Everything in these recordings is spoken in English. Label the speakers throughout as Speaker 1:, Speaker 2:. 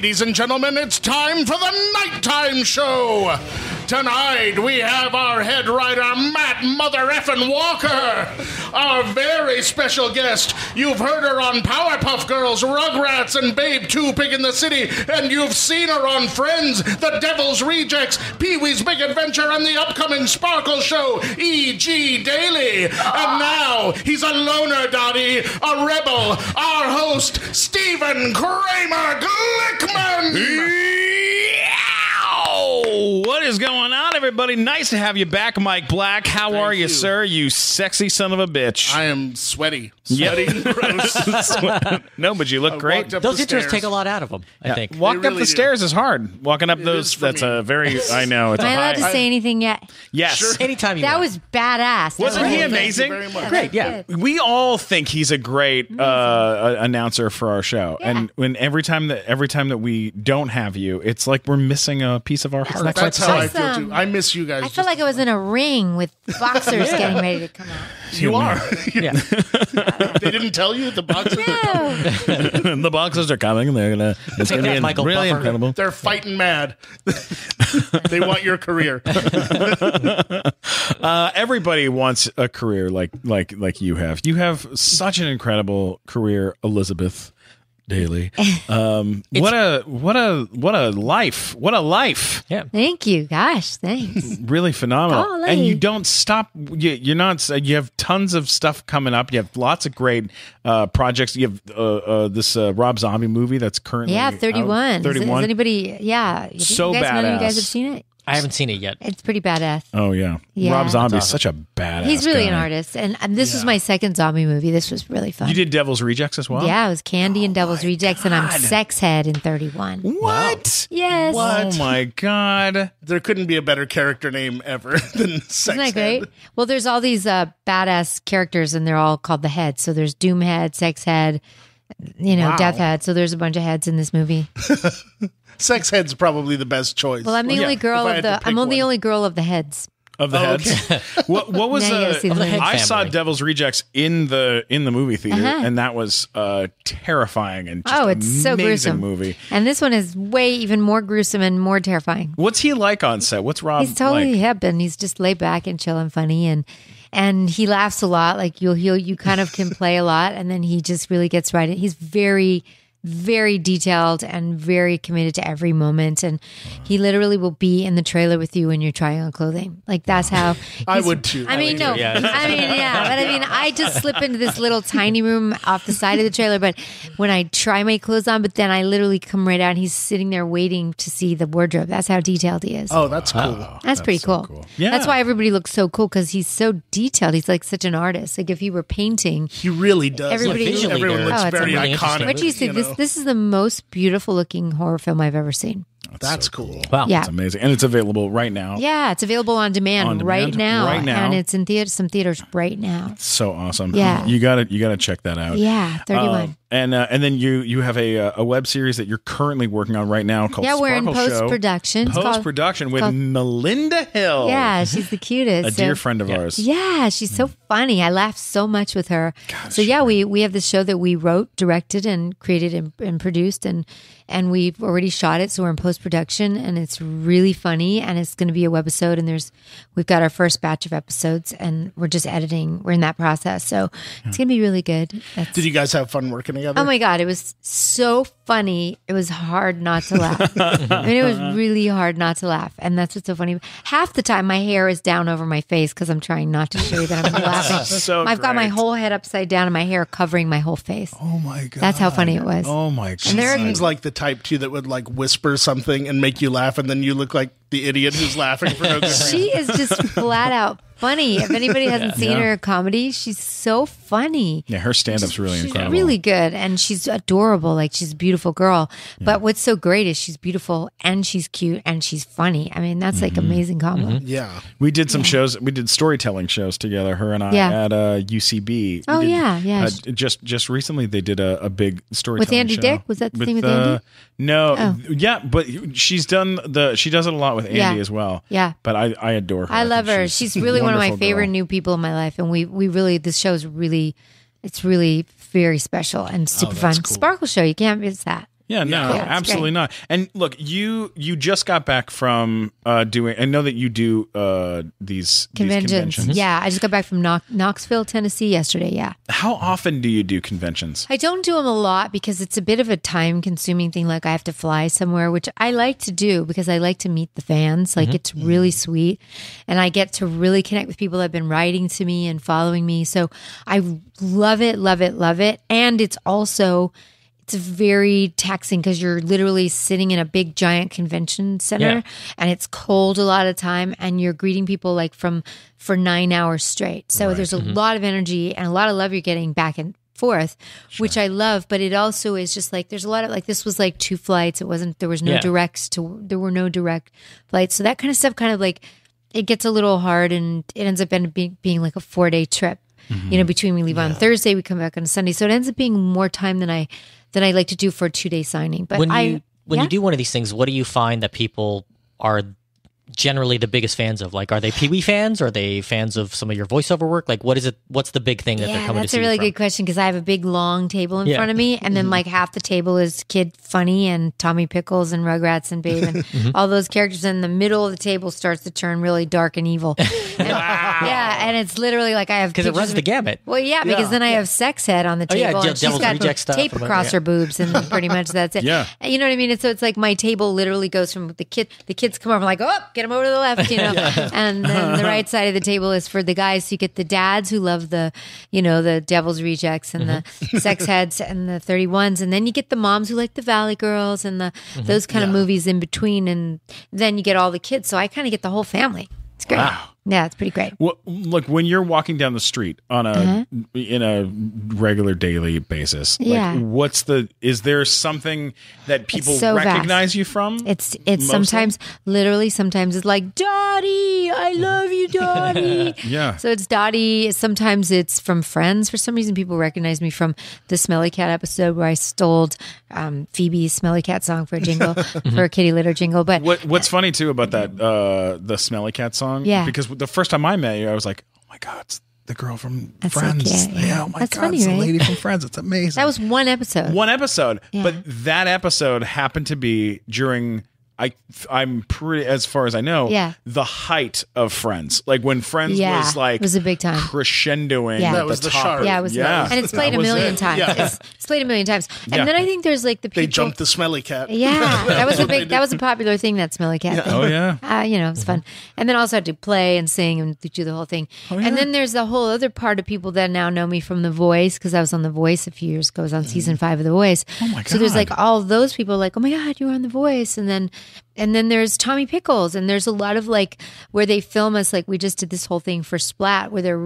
Speaker 1: Ladies and gentlemen, it's time for the nighttime show. Tonight, we have our head writer, Matt Mother Effin' Walker. Our very special guest. You've heard her on Powerpuff Girls, Rugrats, and Babe 2 Pig in the City. And you've seen her on Friends, The Devil's Rejects, Pee-wee's Big Adventure, and the upcoming Sparkle Show, E.G. Daily. And now, he's a loner, Dottie, a rebel, our host, Stephen Kramer Glickman.
Speaker 2: What is going on, everybody? Nice to have you back, Mike Black. How are you, sir? You sexy son of a bitch.
Speaker 1: I am sweaty. Sweaty, gross.
Speaker 2: No, but you look great.
Speaker 3: Those intros take a lot out of them, I think.
Speaker 2: Walking up the stairs is hard. Walking up those, that's a very, I know. It's
Speaker 4: Am I allowed to say anything yet?
Speaker 2: Yes.
Speaker 3: Sure. Anytime you
Speaker 4: That
Speaker 3: want.
Speaker 4: was badass.
Speaker 2: Wasn't he amazing?
Speaker 1: Thank you very much.
Speaker 3: Great, yeah.
Speaker 2: We all think he's a great announcer for our show,
Speaker 4: Yeah.
Speaker 2: and when every time that we don't have you, it's like we're missing a piece of our heart.
Speaker 1: That's how I feel,
Speaker 4: Awesome.
Speaker 1: too. I miss you guys.
Speaker 4: I feel like I was in a ring with boxers getting ready to come out.
Speaker 1: You are.
Speaker 3: Yeah.
Speaker 1: They didn't tell you at the boxers?
Speaker 4: No.
Speaker 2: The boxers are coming. It's going to be
Speaker 3: Michael
Speaker 2: really
Speaker 3: Buffer.
Speaker 2: incredible.
Speaker 1: They're fighting mad. They want your career.
Speaker 2: Everybody wants a career like you have. You have such an incredible career, Elizabeth Daily. What a life! What a life!
Speaker 3: Yeah.
Speaker 4: Thank you. Gosh, thanks.
Speaker 2: Really phenomenal.
Speaker 4: Golly.
Speaker 2: And you don't stop. You're not. You have tons of stuff coming up. You have lots of great projects. You have this Rob Zombie movie that's currently
Speaker 4: Yeah, 31.
Speaker 2: out. 31.
Speaker 4: Is anybody, yeah.
Speaker 2: So
Speaker 4: you guys, none of you
Speaker 2: badass.
Speaker 4: guys have seen it?
Speaker 3: I haven't seen it yet.
Speaker 4: It's pretty badass.
Speaker 2: Oh yeah.
Speaker 4: Yeah.
Speaker 2: Rob Zombie is
Speaker 3: That's
Speaker 2: such a badass.
Speaker 4: He's really an
Speaker 2: guy.
Speaker 4: artist. And this was my second zombie movie. This was really fun.
Speaker 2: You did Devil's Rejects as well.
Speaker 4: Yeah, it was Candy and Devil's Rejects, and I'm Sex Head in 31.
Speaker 2: What?
Speaker 4: Yes.
Speaker 2: Oh my god.
Speaker 1: There couldn't be a better character name ever than Sex
Speaker 4: Isn't that great?
Speaker 1: Head.
Speaker 4: Well, there's all these badass characters, and they're all called the Head. So there's Doom Head, Sex Head,
Speaker 1: Wow.
Speaker 4: Death Head. So there's a bunch of heads in this movie.
Speaker 1: Sex Head's probably the best choice.
Speaker 4: Well, I'm the only girl
Speaker 1: If I
Speaker 4: of
Speaker 1: had to
Speaker 4: the.
Speaker 1: pick
Speaker 4: I'm only
Speaker 1: one.
Speaker 4: only girl of the heads.
Speaker 2: Of the heads. What was
Speaker 4: Now you gotta see the movie.
Speaker 2: I saw
Speaker 3: family.
Speaker 2: Devil's Rejects in the movie theater,
Speaker 4: Uh-huh.
Speaker 2: and that was terrifying and just
Speaker 4: Oh, it's so
Speaker 2: amazing
Speaker 4: gruesome.
Speaker 2: movie.
Speaker 4: And this one is way even more gruesome and more terrifying.
Speaker 2: What's he like on set? What's Rob
Speaker 4: He's totally
Speaker 2: like?
Speaker 4: hip, and he's just laid back and chill and funny, and he laughs a lot. Like you kind of can play a lot, and then he just really gets right in. He's very, very detailed and very committed to every moment, and he literally will be in the trailer with you when you're trying on clothing. Like that's how
Speaker 1: I
Speaker 4: he's-
Speaker 1: would too.
Speaker 4: I mean, no,
Speaker 3: Yeah.
Speaker 4: I mean, yeah, but I mean, I just slip into this little tiny room off the side of the trailer. But when I try my clothes on, but then I literally come right out, and he's sitting there waiting to see the wardrobe. That's how detailed he is.
Speaker 1: Oh, that's cool.
Speaker 4: That's pretty
Speaker 2: so
Speaker 4: cool.
Speaker 2: cool. Yeah.
Speaker 4: That's why everybody looks so cool because he's so detailed. He's like such an artist. Like if he were painting,
Speaker 1: He really does.
Speaker 4: Everybody-
Speaker 1: Like,
Speaker 3: Visually,
Speaker 1: everyone
Speaker 3: they're-
Speaker 1: looks
Speaker 4: Oh, it's
Speaker 1: very
Speaker 3: really
Speaker 1: iconic.
Speaker 3: interesting.
Speaker 4: what do you say?
Speaker 1: you
Speaker 4: This
Speaker 1: know?
Speaker 4: this is the most beautiful looking horror film I've ever seen.
Speaker 1: That's cool.
Speaker 3: Wow.
Speaker 4: Yeah.
Speaker 2: It's amazing, and it's available right now.
Speaker 4: Yeah, it's available on demand,
Speaker 2: On demand
Speaker 4: right now.
Speaker 2: right now.
Speaker 4: And it's in some theaters right now.
Speaker 2: So awesome.
Speaker 4: Yeah.
Speaker 2: you gotta check that out.
Speaker 4: Yeah, 31.
Speaker 2: And then you have a web series that you're currently working on right now called
Speaker 4: Yeah, we're in
Speaker 2: Sparkle Show.
Speaker 4: post-production. It's called-
Speaker 2: Post-production with
Speaker 4: called-
Speaker 2: Melinda Hill.
Speaker 4: Yeah, she's the cutest.
Speaker 2: a dear friend of ours.
Speaker 4: Yeah, she's so funny. I laughed so much with her. So yeah, we have this show that we wrote, directed, and created and produced, and we've already shot it. So we're in post production, and it's really funny, and it's going to be a webisode. And we've got our first batch of episodes, and we're just editing. We're in that process, so it's going to be really good.
Speaker 1: Did you guys have fun working together?
Speaker 4: Oh my God, it was so funny. It was hard not to laugh. I mean, it was really hard not to laugh. And that's what's so funny. Half the time, my hair is down over my face because I'm trying not to show you that I'm laughing.
Speaker 2: So
Speaker 4: I've got my
Speaker 2: great.
Speaker 4: whole head upside down and my hair covering my whole face.
Speaker 2: Oh my god.
Speaker 4: That's how funny it was.
Speaker 2: Oh my god.
Speaker 4: And there are-
Speaker 1: Seems like the type too that would like whisper something and make you laugh, and then you look like the idiot who's laughing for no good reason.
Speaker 4: She is just flat out funny. If anybody hasn't seen
Speaker 2: Yeah.
Speaker 4: her comedy, she's so funny.
Speaker 2: Yeah, her stand-up's really
Speaker 4: She's
Speaker 2: incredible.
Speaker 4: really good, and she's adorable. Like she's a beautiful girl. But what's so great is she's beautiful and she's cute and she's funny. I mean, that's like amazing combo.
Speaker 1: Yeah.
Speaker 2: We did some shows. We did storytelling shows together, her and I,
Speaker 4: Yeah.
Speaker 2: at UCB.
Speaker 4: Oh,
Speaker 2: We did,
Speaker 4: yeah.
Speaker 2: just recently, they did a big storytelling
Speaker 4: With Andy
Speaker 2: show.
Speaker 4: Dick? Was that the thing with Andy?
Speaker 2: No,
Speaker 4: Oh.
Speaker 2: yeah, but she does it a lot with Andy
Speaker 4: Yeah.
Speaker 2: as well.
Speaker 4: Yeah.
Speaker 2: But I adore her.
Speaker 4: I love
Speaker 2: think
Speaker 4: her. She's really one of my
Speaker 2: wonderful
Speaker 4: favorite
Speaker 2: girl.
Speaker 4: new people in my life, and we really this show's really, it's really very special and super fun.
Speaker 1: cool.
Speaker 4: Sparkle Show, you can't miss that.
Speaker 2: Yeah, no,
Speaker 4: Yeah, it's
Speaker 2: absolutely
Speaker 4: great.
Speaker 2: not. And look, you just got back from doing. I know that you do these conventions.
Speaker 4: Yeah, I just got back from Knoxville, Tennessee yesterday. Yeah.
Speaker 2: How often do you do conventions?
Speaker 4: I don't do them a lot because it's a bit of a time consuming thing. Like I have to fly somewhere, which I like to do because I like to meet the fans. Like it's really sweet. And I get to really connect with people that have been writing to me and following me. So I love it, love it, love it. And it's very taxing because you're literally sitting in a big giant convention center and it's cold a lot of time and you're greeting people like for 9 hours straight. So there's a lot of energy and a lot of love you're getting back and forth, which I love, but it also is just like there's a lot of like this was like 2 flights. There were no direct flights. So that kind of stuff kind of like it gets a little hard and it ends up being like a 4-day trip. Between we leave on Thursday, we come back on Sunday. So it ends up being more time than I like to do for a 2-day signing. But
Speaker 3: when you do one of these things, what do you find that people are generally the biggest fans of? Like, are they Pee Wee fans? Are they fans of some of your voiceover work? Like, what is it? What's the big thing that they're coming to see?
Speaker 4: That's a really
Speaker 3: you from?
Speaker 4: good question because I have a big long table in front of me, and then like half the table is Kid Funny and Tommy Pickles and Rugrats and Babe and all those characters. And the middle of the table starts to turn really dark and evil. And it's literally like I have
Speaker 3: because it runs the gamut.
Speaker 4: Well, because then I have Sex Head on the table, and she's
Speaker 3: Devil's
Speaker 4: got
Speaker 3: Reject stuff
Speaker 4: tape across her boobs, and pretty much that's it.
Speaker 2: Yeah.
Speaker 4: You know what I mean? And so it's like my table literally goes from the kids come over, I'm like, oh, get them over to the left, and then the right side of the table is for the guys. So you get the dads who love the Devil's Rejects and the Sex Heads and the 31s, and then you get the moms who like the Valley Girls and those kind of movies in between, and then you get all the kids. So I kind of get the whole family. It's great.
Speaker 2: Wow.
Speaker 4: Yeah, it's pretty great.
Speaker 2: Well, look, when you're walking down the street on in a regular daily basis, is there something that people recognize you from?
Speaker 4: It's sometimes it's like, Dottie, I love you, Dottie.
Speaker 2: Yeah.
Speaker 4: So it's Dottie. Sometimes it's from Friends. For some reason, people recognize me from the Smelly Cat episode where I stole Phoebe's Smelly Cat song for a jingle, for a kitty litter jingle. But
Speaker 2: what's funny too about that, the Smelly Cat song, because the first time I met you, I was like, oh my God, it's the girl from Friends.
Speaker 4: So cute, yeah.
Speaker 2: Oh my
Speaker 4: That's
Speaker 2: God,
Speaker 4: funny,
Speaker 2: it's the
Speaker 4: right?
Speaker 2: lady from Friends. It's amazing.
Speaker 4: that was one episode.
Speaker 2: But that episode happened to be during, I'm pretty, as far as I know, the height of Friends. Like when Friends was like,
Speaker 4: it was a big time.
Speaker 2: crescendoing.
Speaker 4: Yeah.
Speaker 1: That was the shark.
Speaker 4: Yeah, it was. And it's played a million times.
Speaker 1: Yeah.
Speaker 4: It's played a million times. And then I think there's like the people.
Speaker 1: They jumped the Smelly Cat.
Speaker 4: Yeah, that was a popular thing, that Smelly Cat thing.
Speaker 2: Oh yeah.
Speaker 4: It was fun. And then also I had to play and sing and do the whole thing. And then there's a whole other part of people that now know me from The Voice, because I was on The Voice a few years ago. I was on season 5 of The Voice.
Speaker 2: Oh my God.
Speaker 4: So there's like all those people like, oh my God, you were on The Voice. And then there's Tommy Pickles, and there's a lot of like where they film us, like we just did this whole thing for Splat where they're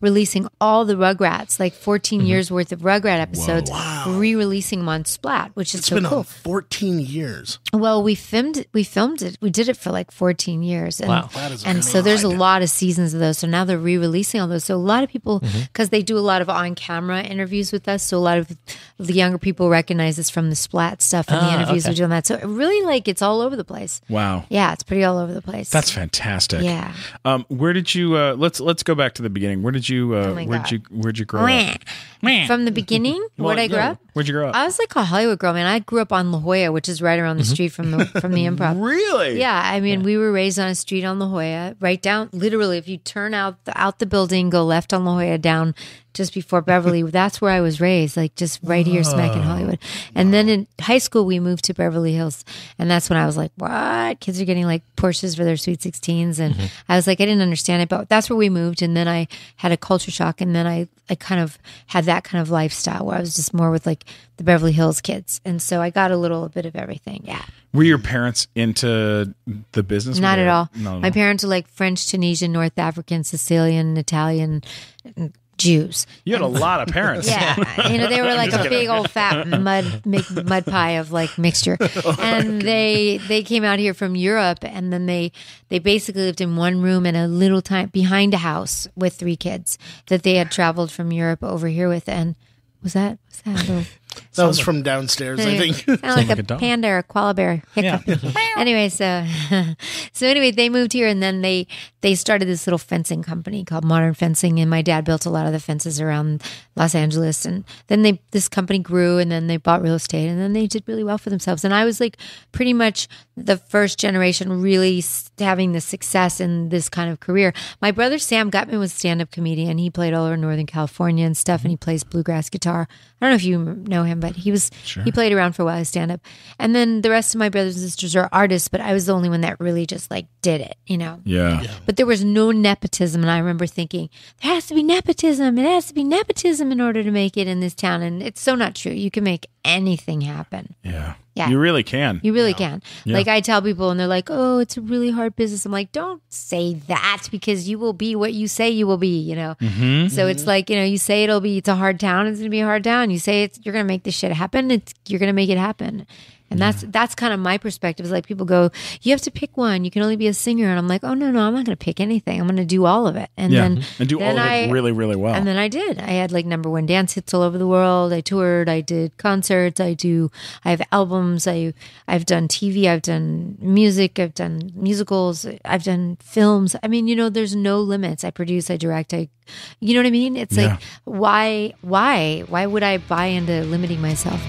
Speaker 4: releasing all the Rugrats, like 14 years worth of Rugrat episodes, re-releasing them on Splat, which is
Speaker 1: It's
Speaker 4: so
Speaker 1: been
Speaker 4: cool.
Speaker 1: on 14 years.
Speaker 4: Well, we filmed it. We did it for like 14 years. And,
Speaker 1: That is
Speaker 4: and so there's a lot of seasons of those. So now they're re-releasing all those. So a lot of people, because they do a lot of on-camera interviews with us, so a lot of the younger people recognize us from the Splat stuff and the interviews we do on that. So it really, like, it's all over the place.
Speaker 2: Wow.
Speaker 4: Yeah, it's pretty all over the place.
Speaker 2: That's fantastic.
Speaker 4: Yeah.
Speaker 2: Where did you? Let's go back to the beginning. Where did you? Where'd you grow up?
Speaker 4: From the beginning, where'd I grow up?
Speaker 2: Where'd you grow up?
Speaker 4: I was like a Hollywood girl, man. I grew up on La Jolla, which is right around the street from the Improv.
Speaker 2: Really?
Speaker 4: Yeah, I mean, we were raised on a street on La Jolla, right down. Literally, if you turn out the building, go left on La Jolla, down just before Beverly. That's where I was raised, like just right here, smack in Hollywood. And then in high school, we moved to Beverly Hills, and that's when I was like, "What? Kids are getting like Porsches for their Sweet 16s," and I was like, I didn't understand it, but that's where we moved. And then I had a culture shock, and then I kind of had that kind of lifestyle where I was just more with like the Beverly Hills kids, and so I got a little bit of everything. Yeah.
Speaker 2: Were your parents into the business?
Speaker 4: Not at all.
Speaker 2: No.
Speaker 4: My parents are like French, Tunisian, North African, Sicilian, Italian, Jews.
Speaker 2: You had a lot of parents.
Speaker 4: Yeah, they were like a big old fat mud pie of like mixture, and they came out here from Europe, and then they basically lived in one room in a little time behind a house with 3 kids that they had traveled from Europe over here with. And was that a little?
Speaker 1: That was from downstairs, I think.
Speaker 4: Sound like
Speaker 2: like
Speaker 4: a
Speaker 2: a dog.
Speaker 4: panda or a koala bear. Hiccup. Anyway, so anyway, they moved here, and then they started this little fencing company called Modern Fencing, and my dad built a lot of the fences around Los Angeles, and then this company grew, and then they bought real estate, and then they did really well for themselves. And I was like pretty much the first generation really having the success in this kind of career. My brother Sam Gutman was a stand-up comedian. He played all over Northern California and stuff, and he plays bluegrass guitar. I don't know if you know him, but he played around for a while as stand-up. And then the rest of my brothers and sisters are artists, but I was the only one that really just like did it, you know?
Speaker 2: Yeah.
Speaker 4: But there was no nepotism, and I remember thinking, there has to be nepotism. It has to be nepotism in order to make it in this town, and it's so not true. You can make anything happen.
Speaker 2: Yeah.
Speaker 4: Yeah.
Speaker 2: You really can.
Speaker 4: You really can.
Speaker 2: Yeah.
Speaker 4: Like I tell people and they're like, oh, it's a really hard business. I'm like, don't say that, because you will be what you say you will be, you know? So it's like, you know, you say it's a hard town. It's going to be a hard town. You say you're going to make this shit happen. You're going to make it happen. And that's kind of my perspective. Is like people go, you have to pick one. You can only be a singer. And I'm like, oh, no, I'm not going to pick anything. I'm going to do all of it. And then
Speaker 2: do all of it really, really well.
Speaker 4: And then I did. I had like #1 dance hits all over the world. I toured. I did concerts. I have albums. I've done TV. I've done music. I've done musicals. I've done films. I mean, you know, there's no limits. I produce. I direct. You know what I mean? It's like, why would I buy into limiting myself?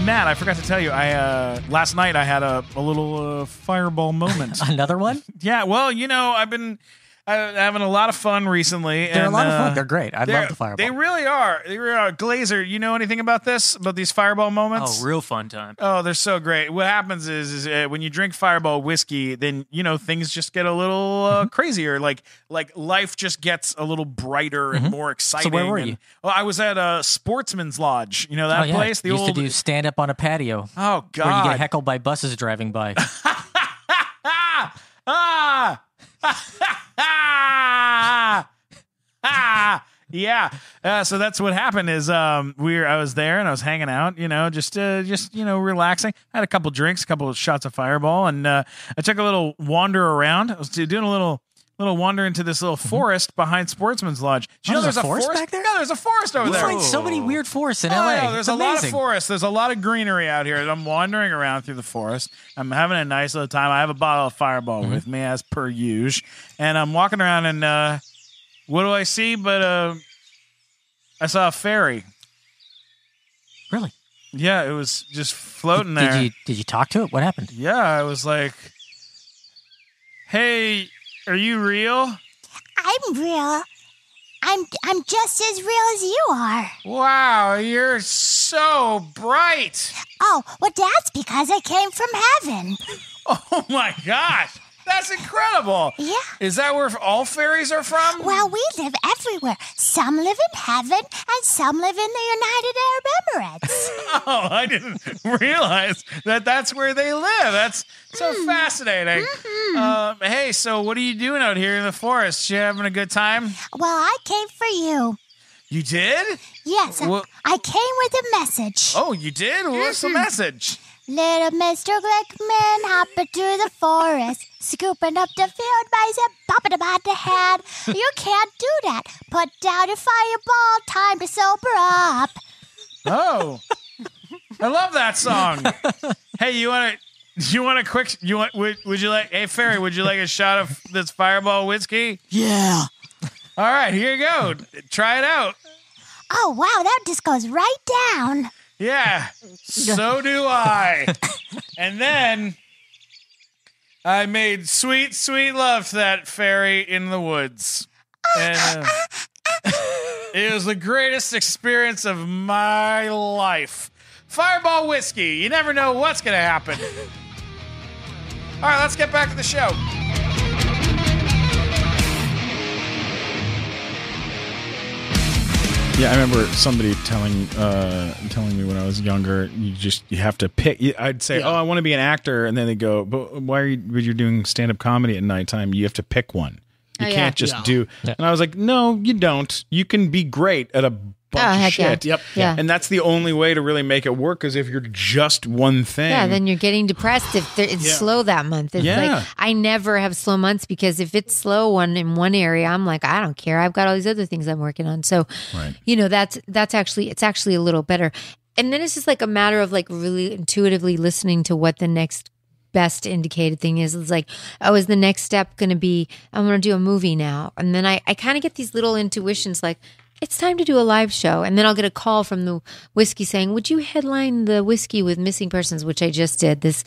Speaker 2: Matt, I forgot to tell you, last night I had a little fireball moment.
Speaker 3: Another one?
Speaker 2: Yeah, well, you know, I've been having a lot of fun recently.
Speaker 3: They're a lot of fun. They're great. I love the fireball.
Speaker 2: They really are. Glazer, you know anything about this? About these fireball moments?
Speaker 5: Oh, real fun time.
Speaker 2: Oh, they're so great. What happens is when you drink fireball whiskey, then, you know, things just get a little crazier. Like life just gets a little brighter and more exciting.
Speaker 3: So where were you?
Speaker 2: Well, I was at a Sportsman's Lodge. You know that place? The
Speaker 3: used
Speaker 2: old...
Speaker 3: to do stand up on a patio.
Speaker 2: Oh, God.
Speaker 3: Where you get heckled by buses driving by.
Speaker 2: Yeah. So that's what happened is I was there and I was hanging out, you know, just relaxing. I had a couple drinks, a couple of shots of Fireball, and I took a little wander around. I was doing a little wander into this little forest behind Sportsman's Lodge. Do you know there's a forest
Speaker 3: back there?
Speaker 2: Yeah, there's a forest over
Speaker 3: You
Speaker 2: there.
Speaker 3: find so many weird forests in
Speaker 2: Oh,
Speaker 3: LA.
Speaker 2: yeah, there's
Speaker 3: It's
Speaker 2: a lot of
Speaker 3: amazing.
Speaker 2: forest. There's a lot of greenery out here. I'm wandering around through the forest. I'm having a nice little time. I have a bottle of Fireball with me, as per usual. And I'm walking around, and what do I see? But I saw a fairy.
Speaker 3: Really?
Speaker 2: Yeah, it was just floating there.
Speaker 3: Did you talk to it? What happened?
Speaker 2: Yeah, I was like, hey, are you real?
Speaker 6: I'm real. I'm just as real as you are.
Speaker 2: Wow, you're so bright.
Speaker 6: Oh, well, that's because I came from heaven.
Speaker 2: Oh, my gosh. That's incredible.
Speaker 6: Yeah.
Speaker 2: Is that where all fairies are from?
Speaker 6: Well, we live everywhere. Some live in heaven, and some live in the United Arab Emirates.
Speaker 2: Oh, I didn't realize that's where they live. That's so fascinating. Hey, so what are you doing out here in the forest? You having a good time?
Speaker 6: Well, I came for you.
Speaker 2: You did?
Speaker 6: Yes, I came with a message.
Speaker 2: Oh, you did? What's the message?
Speaker 6: Little Mr. Glickman hopping through the forest, scooping up the field mice and popping them on the head. You can't do that. Put down your fireball, time to sober up.
Speaker 2: Oh, I love that song. Hey, would you like, hey, Fairy, would you like a shot of this Fireball whiskey?
Speaker 3: Yeah.
Speaker 2: All right, here you go. Try it out.
Speaker 6: Oh, wow, that just goes right down.
Speaker 2: Yeah, so do I. And then I made sweet, sweet love to that fairy in the woods. And it was the greatest experience of my life. Fireball whiskey. You never know what's going to happen. All right, let's get back to the show. Yeah, I remember somebody telling me when I was younger, you have to pick. I'd say, I want to be an actor, and then they go, but why are you doing stand-up comedy at nighttime? You have to pick one. You can't just do. And I was like, no, you don't. You can be great at bunch of
Speaker 4: heck yeah.
Speaker 2: shit.
Speaker 1: Yep.
Speaker 4: Yeah.
Speaker 2: And that's the only way to really make it work, is if you're just one thing.
Speaker 4: Yeah, then you're getting depressed if it's slow that month. It's
Speaker 2: Yeah.
Speaker 4: like I never have slow months because if it's slow in one area, I'm like, I don't care. I've got all these other things I'm working on. So, that's actually a little better. And then it's just like a matter of like really intuitively listening to what the next best indicated thing is. It's like, oh, is the next step going to be, I'm going to do a movie now. And then I kind of get these little intuitions like, it's time to do a live show. And then I'll get a call from the whiskey saying, would you headline the whiskey with missing persons, which I just did this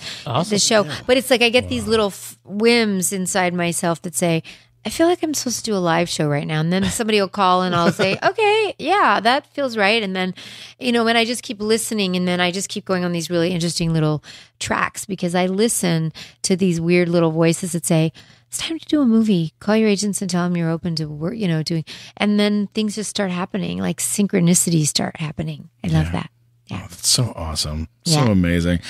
Speaker 4: show. Yeah. But it's like, I get these little whims inside myself that say, I feel like I'm supposed to do a live show right now. And then somebody will call and I'll say, okay, yeah, that feels right. And then, when I just keep listening and then I just keep going on these really interesting little tracks because I listen to these weird little voices that say, it's time to do a movie. Call your agents and tell them you're open to work, doing. And then things just start happening, like synchronicities start happening. I love that. Yeah.
Speaker 2: Oh, that's so awesome.
Speaker 4: Yeah.
Speaker 2: So amazing.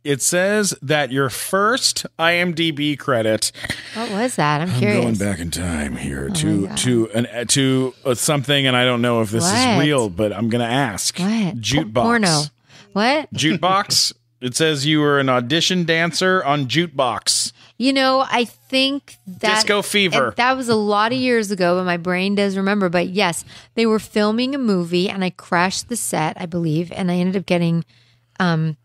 Speaker 2: It says that your first IMDb credit.
Speaker 4: What was that? I'm curious.
Speaker 2: Going back in time here to something, and I don't know if this is real, but I'm going to ask.
Speaker 4: What?
Speaker 2: Jukebox.
Speaker 4: Porno. What?
Speaker 2: Jukebox. It says you were an audition dancer on Jukebox.
Speaker 4: I think that
Speaker 2: Disco Fever.
Speaker 4: That was a lot of years ago, but my brain does remember. But yes, they were filming a movie, and I crashed the set, I believe, and I ended up getting to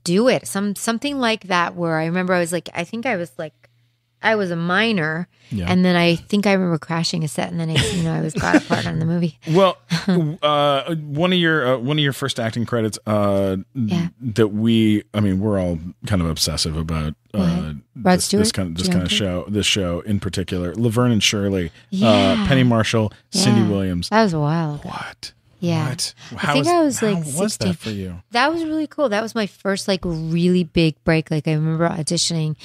Speaker 4: do it. Something like that. Where I remember I was a minor, and then I think I remember crashing a set, and then I was got a part on the movie.
Speaker 2: Well, one of your first acting credits that we're all kind of obsessive about
Speaker 4: Rod Stewart?
Speaker 2: this show in particular. Laverne and Shirley, Penny Marshall, Cindy Williams.
Speaker 4: That was a while ago.
Speaker 2: What?
Speaker 4: Yeah.
Speaker 2: What?
Speaker 4: I was like 16.
Speaker 2: How was that for you?
Speaker 4: That was really cool. That was my first like really big break. Like I remember auditioning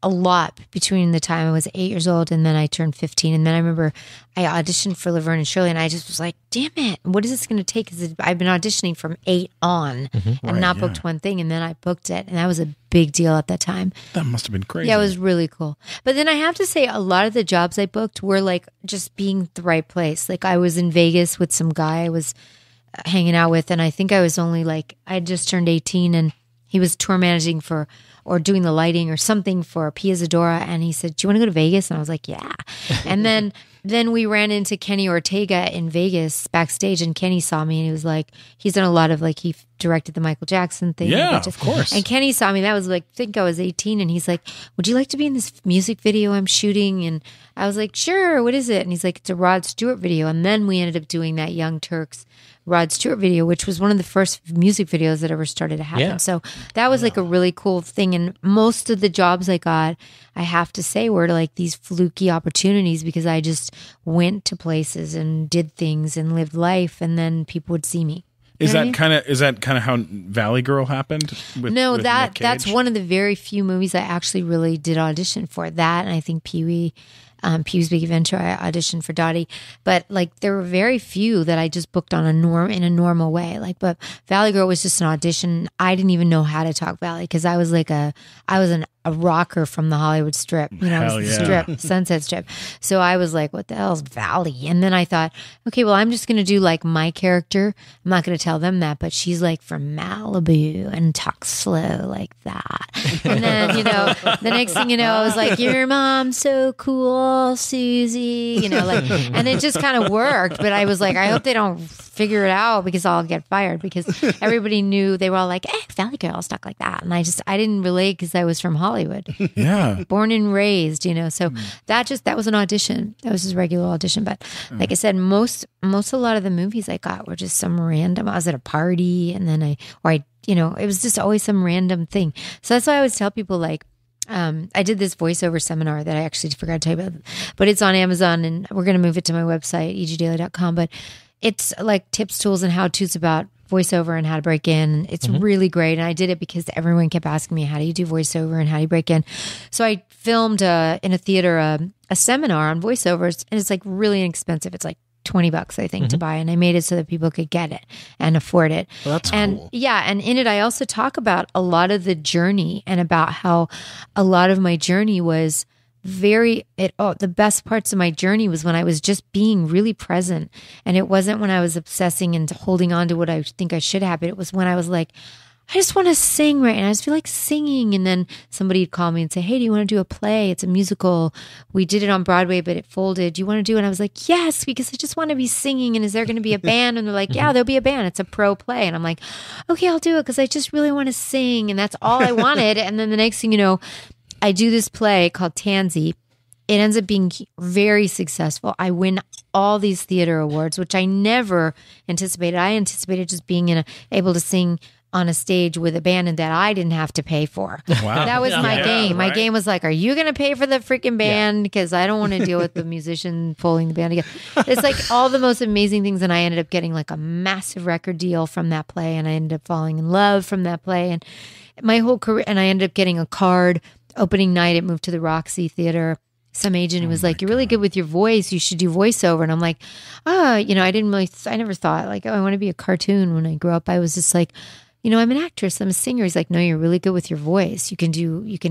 Speaker 4: a lot between the time I was 8 years old and then I turned 15. And then I remember I auditioned for Laverne and Shirley and I just was like, damn it, what is this going to take? Because I've been auditioning from 8 on and not booked one thing. And then I booked it. And that was a big deal at that time.
Speaker 2: That must have been crazy.
Speaker 4: Yeah, it was really cool. But then I have to say a lot of the jobs I booked were like just being at the right place. Like I was in Vegas with some guy I was hanging out with. And I think I was only like, I had just turned 18 and he was tour managing or doing the lighting or something for Pia Zadora. And he said, do you want to go to Vegas? And I was like, yeah. And then we ran into Kenny Ortega in Vegas backstage and Kenny saw me and he was like, he's done a lot of like, he directed the Michael Jackson thing.
Speaker 2: Yeah, of course.
Speaker 4: And Kenny saw me, that was like, I think I was 18. And he's like, would you like to be in this music video I'm shooting? And I was like, sure, what is it? And he's like, it's a Rod Stewart video. And then we ended up doing that Young Turks Rod Stewart video, which was one of the first music videos that ever started to happen.
Speaker 3: Yeah.
Speaker 4: So that was like a really cool thing. And most of the jobs I got, I have to say, were like these fluky opportunities because I just went to places and did things and lived life, and then people would see me.
Speaker 2: Is that kind of how Valley Girl happened? With Nick Cage?
Speaker 4: That's one of the very few movies I actually really did audition for. That, and I think Pee-wee's Big Adventure, I auditioned for Dottie, but like there were very few that I just booked on in a normal way. Like, but Valley Girl was just an audition. I didn't even know how to talk Valley because I was a rocker from the Hollywood Strip, Strip, Sunset Strip. So I was like, what the hell's Valley? And then I thought, okay, well, I'm just going to do like my character. I'm not going to tell them that, but she's like from Malibu and talks slow like that. And then, the next thing you know, I was like, your mom's so cool, Susie, and it just kind of worked. But I was like, I hope they don't figure it out because I'll get fired because everybody knew. They were all like, Valley Girls talk like that. And I didn't relate because I was from Hollywood.
Speaker 2: Yeah.
Speaker 4: Born and raised, so that was an audition. That was just a regular audition. But like I said, a lot of the movies I got were just some random. I was at a party and then it was just always some random thing. So that's why I always tell people like, I did this voiceover seminar that I actually forgot to tell you about, but it's on Amazon and we're going to move it to my website, egdaily.com. But it's like tips, tools, and how-tos about voiceover and how to break in. It's really great. And I did it because everyone kept asking me, how do you do voiceover and how do you break in? So I filmed in a theater a seminar on voiceovers, and it's like really inexpensive. It's like $20, I think, to buy. And I made it so that people could get it and afford it.
Speaker 1: Well, that's cool.
Speaker 4: Yeah. And in it, I also talk about a lot of the journey and about how a lot of my journey was the best parts of my journey was when I was just being really present. And it wasn't when I was obsessing and holding on to what I think I should have. It was when I was like, I just want to sing right now. I just feel like singing. And then somebody would call me and say, hey, do you want to do a play? It's a musical. We did it on Broadway, but it folded. Do you want to do it? And I was like, yes, because I just want to be singing. And is there going to be a band? And they're like, yeah, there'll be a band. It's a pro play. And I'm like, okay, I'll do it because I just really want to sing. And that's all I wanted. And then the next thing you know, I do this play called Tansy. It ends up being very successful. I win all these theater awards, which I never anticipated. I anticipated just being able to sing on a stage with a band and that I didn't have to pay for.
Speaker 2: Wow.
Speaker 4: That was my game.
Speaker 2: Right?
Speaker 4: My game was like, are you going to pay for the freaking band? Because I don't want to deal with the musician pulling the band together. It's like all the most amazing things. And I ended up getting like a massive record deal from that play. And I ended up falling in love from that play. And my whole career, and I ended up getting a card. Opening night, it moved to the Roxy Theater. Some agent who was like, you're really good with your voice. You should do voiceover. And I'm like, I never thought like, I want to be a cartoon when I grew up. I was just like, I'm an actress. I'm a singer. He's like, no, you're really good with your voice. You can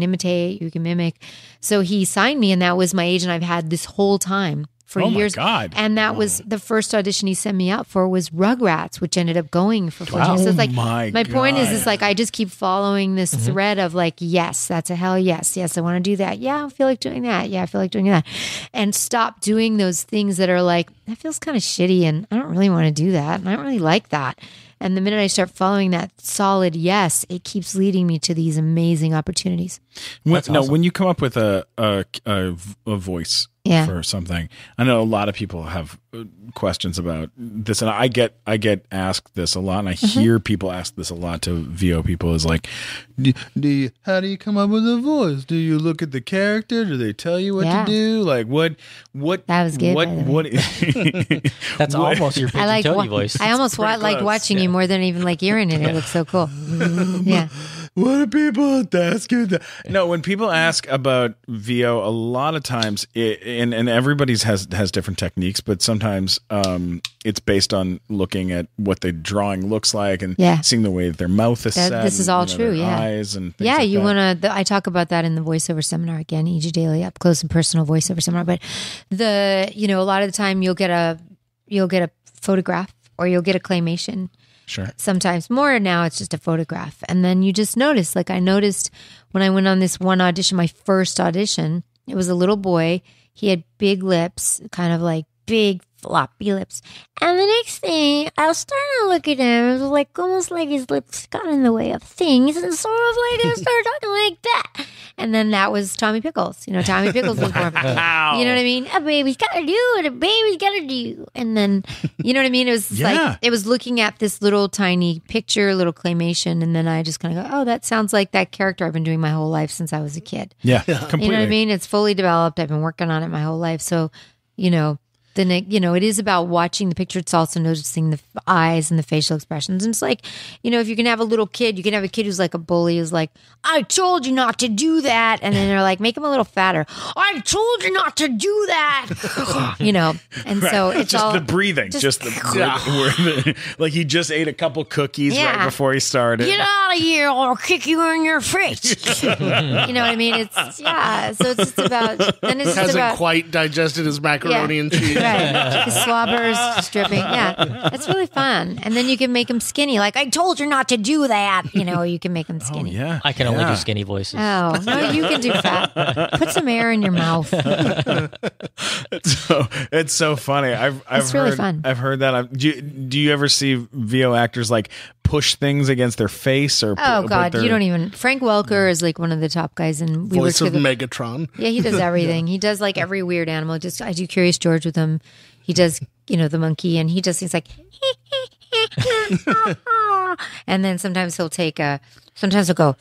Speaker 4: imitate, you can mimic. So he signed me and that was my agent I've had this whole time for years.
Speaker 2: My God.
Speaker 4: And that was the first audition he sent me out for was Rugrats, which ended up going for 4 years. So it's like, my point is like, I just keep following this thread of like, yes, that's a hell yes. Yes, I want to do that. Yeah, I feel like doing that. Yeah, I feel like doing that. And stop doing those things that are like, that feels kind of shitty and I don't really want to do that. And I don't really like that. And the minute I start following that solid yes, it keeps leading me to these amazing opportunities.
Speaker 2: When you come up with a voice for something, I know a lot of people have questions about this, and I get asked this a lot, and I hear people ask this a lot to VO people. Is like, how do you come up with a voice? Do you look at the character? Do they tell you what to do? Like what?
Speaker 4: That was good.
Speaker 2: What?
Speaker 3: That's almost your Pigeon Tony voice.
Speaker 4: I almost liked watching you more than even like hearing it. It looks so cool. Yeah.
Speaker 2: What do people ask you? No, when people ask about VO, a lot of times, and everybody's has different techniques, but sometimes it's based on looking at what the drawing looks like and seeing the way that their mouth is set.
Speaker 4: This is all true,
Speaker 2: eyes and things
Speaker 4: you
Speaker 2: like
Speaker 4: want to. I talk about that in the voiceover seminar again, E.G. Daily, up close and personal voiceover seminar. But a lot of the time you'll get a photograph or you'll get a claymation.
Speaker 2: Sure.
Speaker 4: Sometimes more now it's just a photograph. And then you just notice, like I noticed when I went on this one audition, my first audition, it was a little boy. He had big lips, kind of like big floppy lips. And the next thing, I was starting to look at him. It was like almost like his lips got in the way of things. And sort of like I started talking like that. And then that was Tommy Pickles. Tommy Pickles was born.
Speaker 2: Wow.
Speaker 4: You know what I mean? A baby's got to do what a baby's got to do. And then, you know what I mean? It was like, it was looking at this little tiny picture, little claymation. And then I just kind of go, oh, that sounds like that character I've been doing my whole life since I was a kid.
Speaker 2: Yeah, completely.
Speaker 4: You know what I mean? It's fully developed. I've been working on it my whole life. So, then it is about watching the picture. It's also noticing the eyes and the facial expressions. And it's like, if you can have a little kid, you can have a kid who's like a bully, who's like, I told you not to do that. And then they're like, make him a little fatter. I told you not to do that. And so it's
Speaker 2: just
Speaker 4: all
Speaker 2: the breathing, like he just ate a couple cookies right before he started.
Speaker 4: Get out of here, or I'll kick you in your face. You know what I mean? It's so it's just about. Then it's just
Speaker 1: hasn't quite digested his macaroni and cheese.
Speaker 4: Right. His slobber's just dripping. Yeah. It's really fun. And then you can make him skinny. Like, I told you not to do that. You can make him skinny.
Speaker 2: Oh, yeah.
Speaker 3: I can only do skinny voices.
Speaker 4: Oh, no, you can do fat. Put some air in your mouth.
Speaker 2: It's so funny. It's
Speaker 4: really fun.
Speaker 2: I've heard that. Do you ever see VO actors like push things against their face or?
Speaker 4: Oh God, you don't even. Frank Welker is like one of the top guys, and we
Speaker 1: voice
Speaker 4: work
Speaker 1: of
Speaker 4: together.
Speaker 1: Megatron.
Speaker 4: Yeah, he does everything. He does like every weird animal. I do Curious George with him. He does, the monkey, and he does things like, and then sometimes he'll take sometimes he'll go,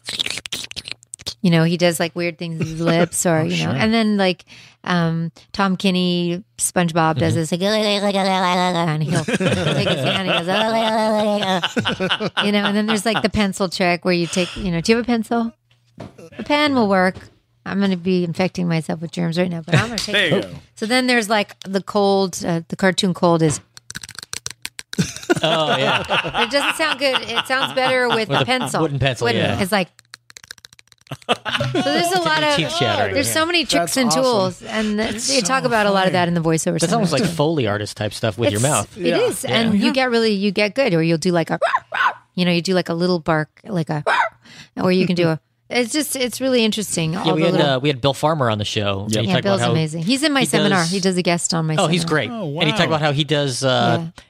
Speaker 4: he does like weird things with his lips, or
Speaker 2: sure.
Speaker 4: and then like Tom Kinney, SpongeBob does this like, and he'll take his hand, and he goes, and then there's like the pencil trick where you take, do you have a pencil? A pen will work. I'm going to be infecting myself with germs right now, but I'm going to take
Speaker 2: there you go.
Speaker 4: So then there's like the cold, the cartoon cold is.
Speaker 3: Oh, yeah.
Speaker 4: It doesn't sound good. It sounds better with a pencil.
Speaker 3: Wooden pencil, yeah.
Speaker 4: It's like. So there's a lot of
Speaker 3: teeth chattering.
Speaker 4: there's so many tricks
Speaker 1: That's
Speaker 4: and
Speaker 1: awesome.
Speaker 4: tools, and they talk about a lot of that in the voiceover.
Speaker 3: That's almost like Foley artist type stuff with your mouth.
Speaker 4: It is, and you get good, or you'll do like a, you do like a little bark, like a, or you can do a. It's really interesting.
Speaker 3: Yeah, we had Bill Farmer on the show.
Speaker 2: Yep.
Speaker 3: And he
Speaker 4: Yeah,
Speaker 3: talked
Speaker 4: Bill's
Speaker 3: about how
Speaker 4: amazing. He's in my seminar. He does a guest on my seminar.
Speaker 3: Oh, he's great.
Speaker 2: Oh,
Speaker 3: And he talked
Speaker 2: wow.
Speaker 3: about how he does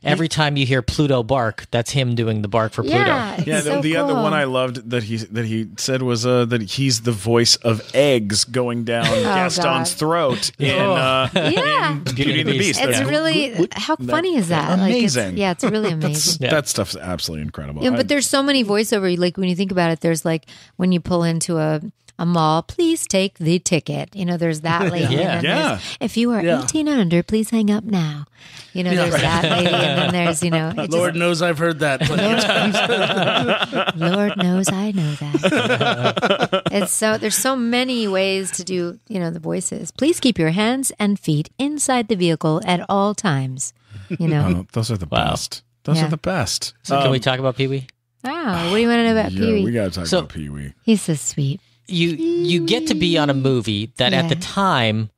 Speaker 3: every time you hear Pluto bark, that's him doing the bark for Pluto.
Speaker 4: Yeah,
Speaker 2: Yeah,
Speaker 4: it's so
Speaker 2: the other
Speaker 4: cool.
Speaker 2: one I loved that he said was that he's the voice of eggs going down Gaston's
Speaker 4: God.
Speaker 2: throat in
Speaker 4: Yeah.
Speaker 2: Beauty and the Beast.
Speaker 4: It's
Speaker 2: They're-
Speaker 4: really how funny is that?
Speaker 2: Amazing.
Speaker 4: It's really amazing.
Speaker 2: That stuff's absolutely incredible.
Speaker 4: Yeah, but there's so many voiceover. Like when you think about it, there's like when you pull into a mall, please take the ticket. There's that lady.
Speaker 3: Yeah.
Speaker 4: And then there's, if you are 18 and under, please hang up now. There's that lady, and then there's it
Speaker 1: Lord knows I've heard that plenty of times.
Speaker 4: Lord knows I know that. It's so there's so many ways to do the voices. Please keep your hands and feet inside the vehicle at all times.
Speaker 2: Oh, those are the best. Those
Speaker 4: Yeah.
Speaker 2: are the best.
Speaker 3: So can we talk about Pee Wee?
Speaker 4: Wow, what do you want to know about
Speaker 2: Yeah,
Speaker 4: Pee Wee?
Speaker 2: we got to talk
Speaker 3: So-
Speaker 2: about Pee Wee.
Speaker 4: He's so sweet.
Speaker 3: You get to be on a movie that at the time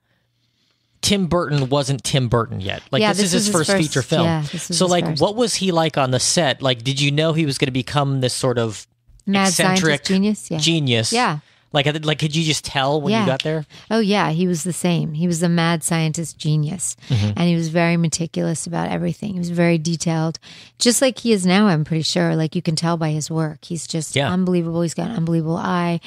Speaker 3: Tim Burton wasn't Tim Burton yet. Like
Speaker 4: Yeah,
Speaker 3: this is his first feature film.
Speaker 4: yeah, this was
Speaker 3: So
Speaker 4: his
Speaker 3: like
Speaker 4: first.
Speaker 3: what was he like on the set? Like did you know he was going to become this sort of
Speaker 4: Mad
Speaker 3: eccentric
Speaker 4: scientist genius. Yeah.
Speaker 3: genius?
Speaker 4: Yeah.
Speaker 3: Like could you just tell when you got there?
Speaker 4: Oh yeah, he was the same. He was a mad scientist genius, and he was very meticulous about everything. He was very detailed, just like he is now. I'm pretty sure. Like you can tell by his work. He's just unbelievable. He's got an unbelievable eye.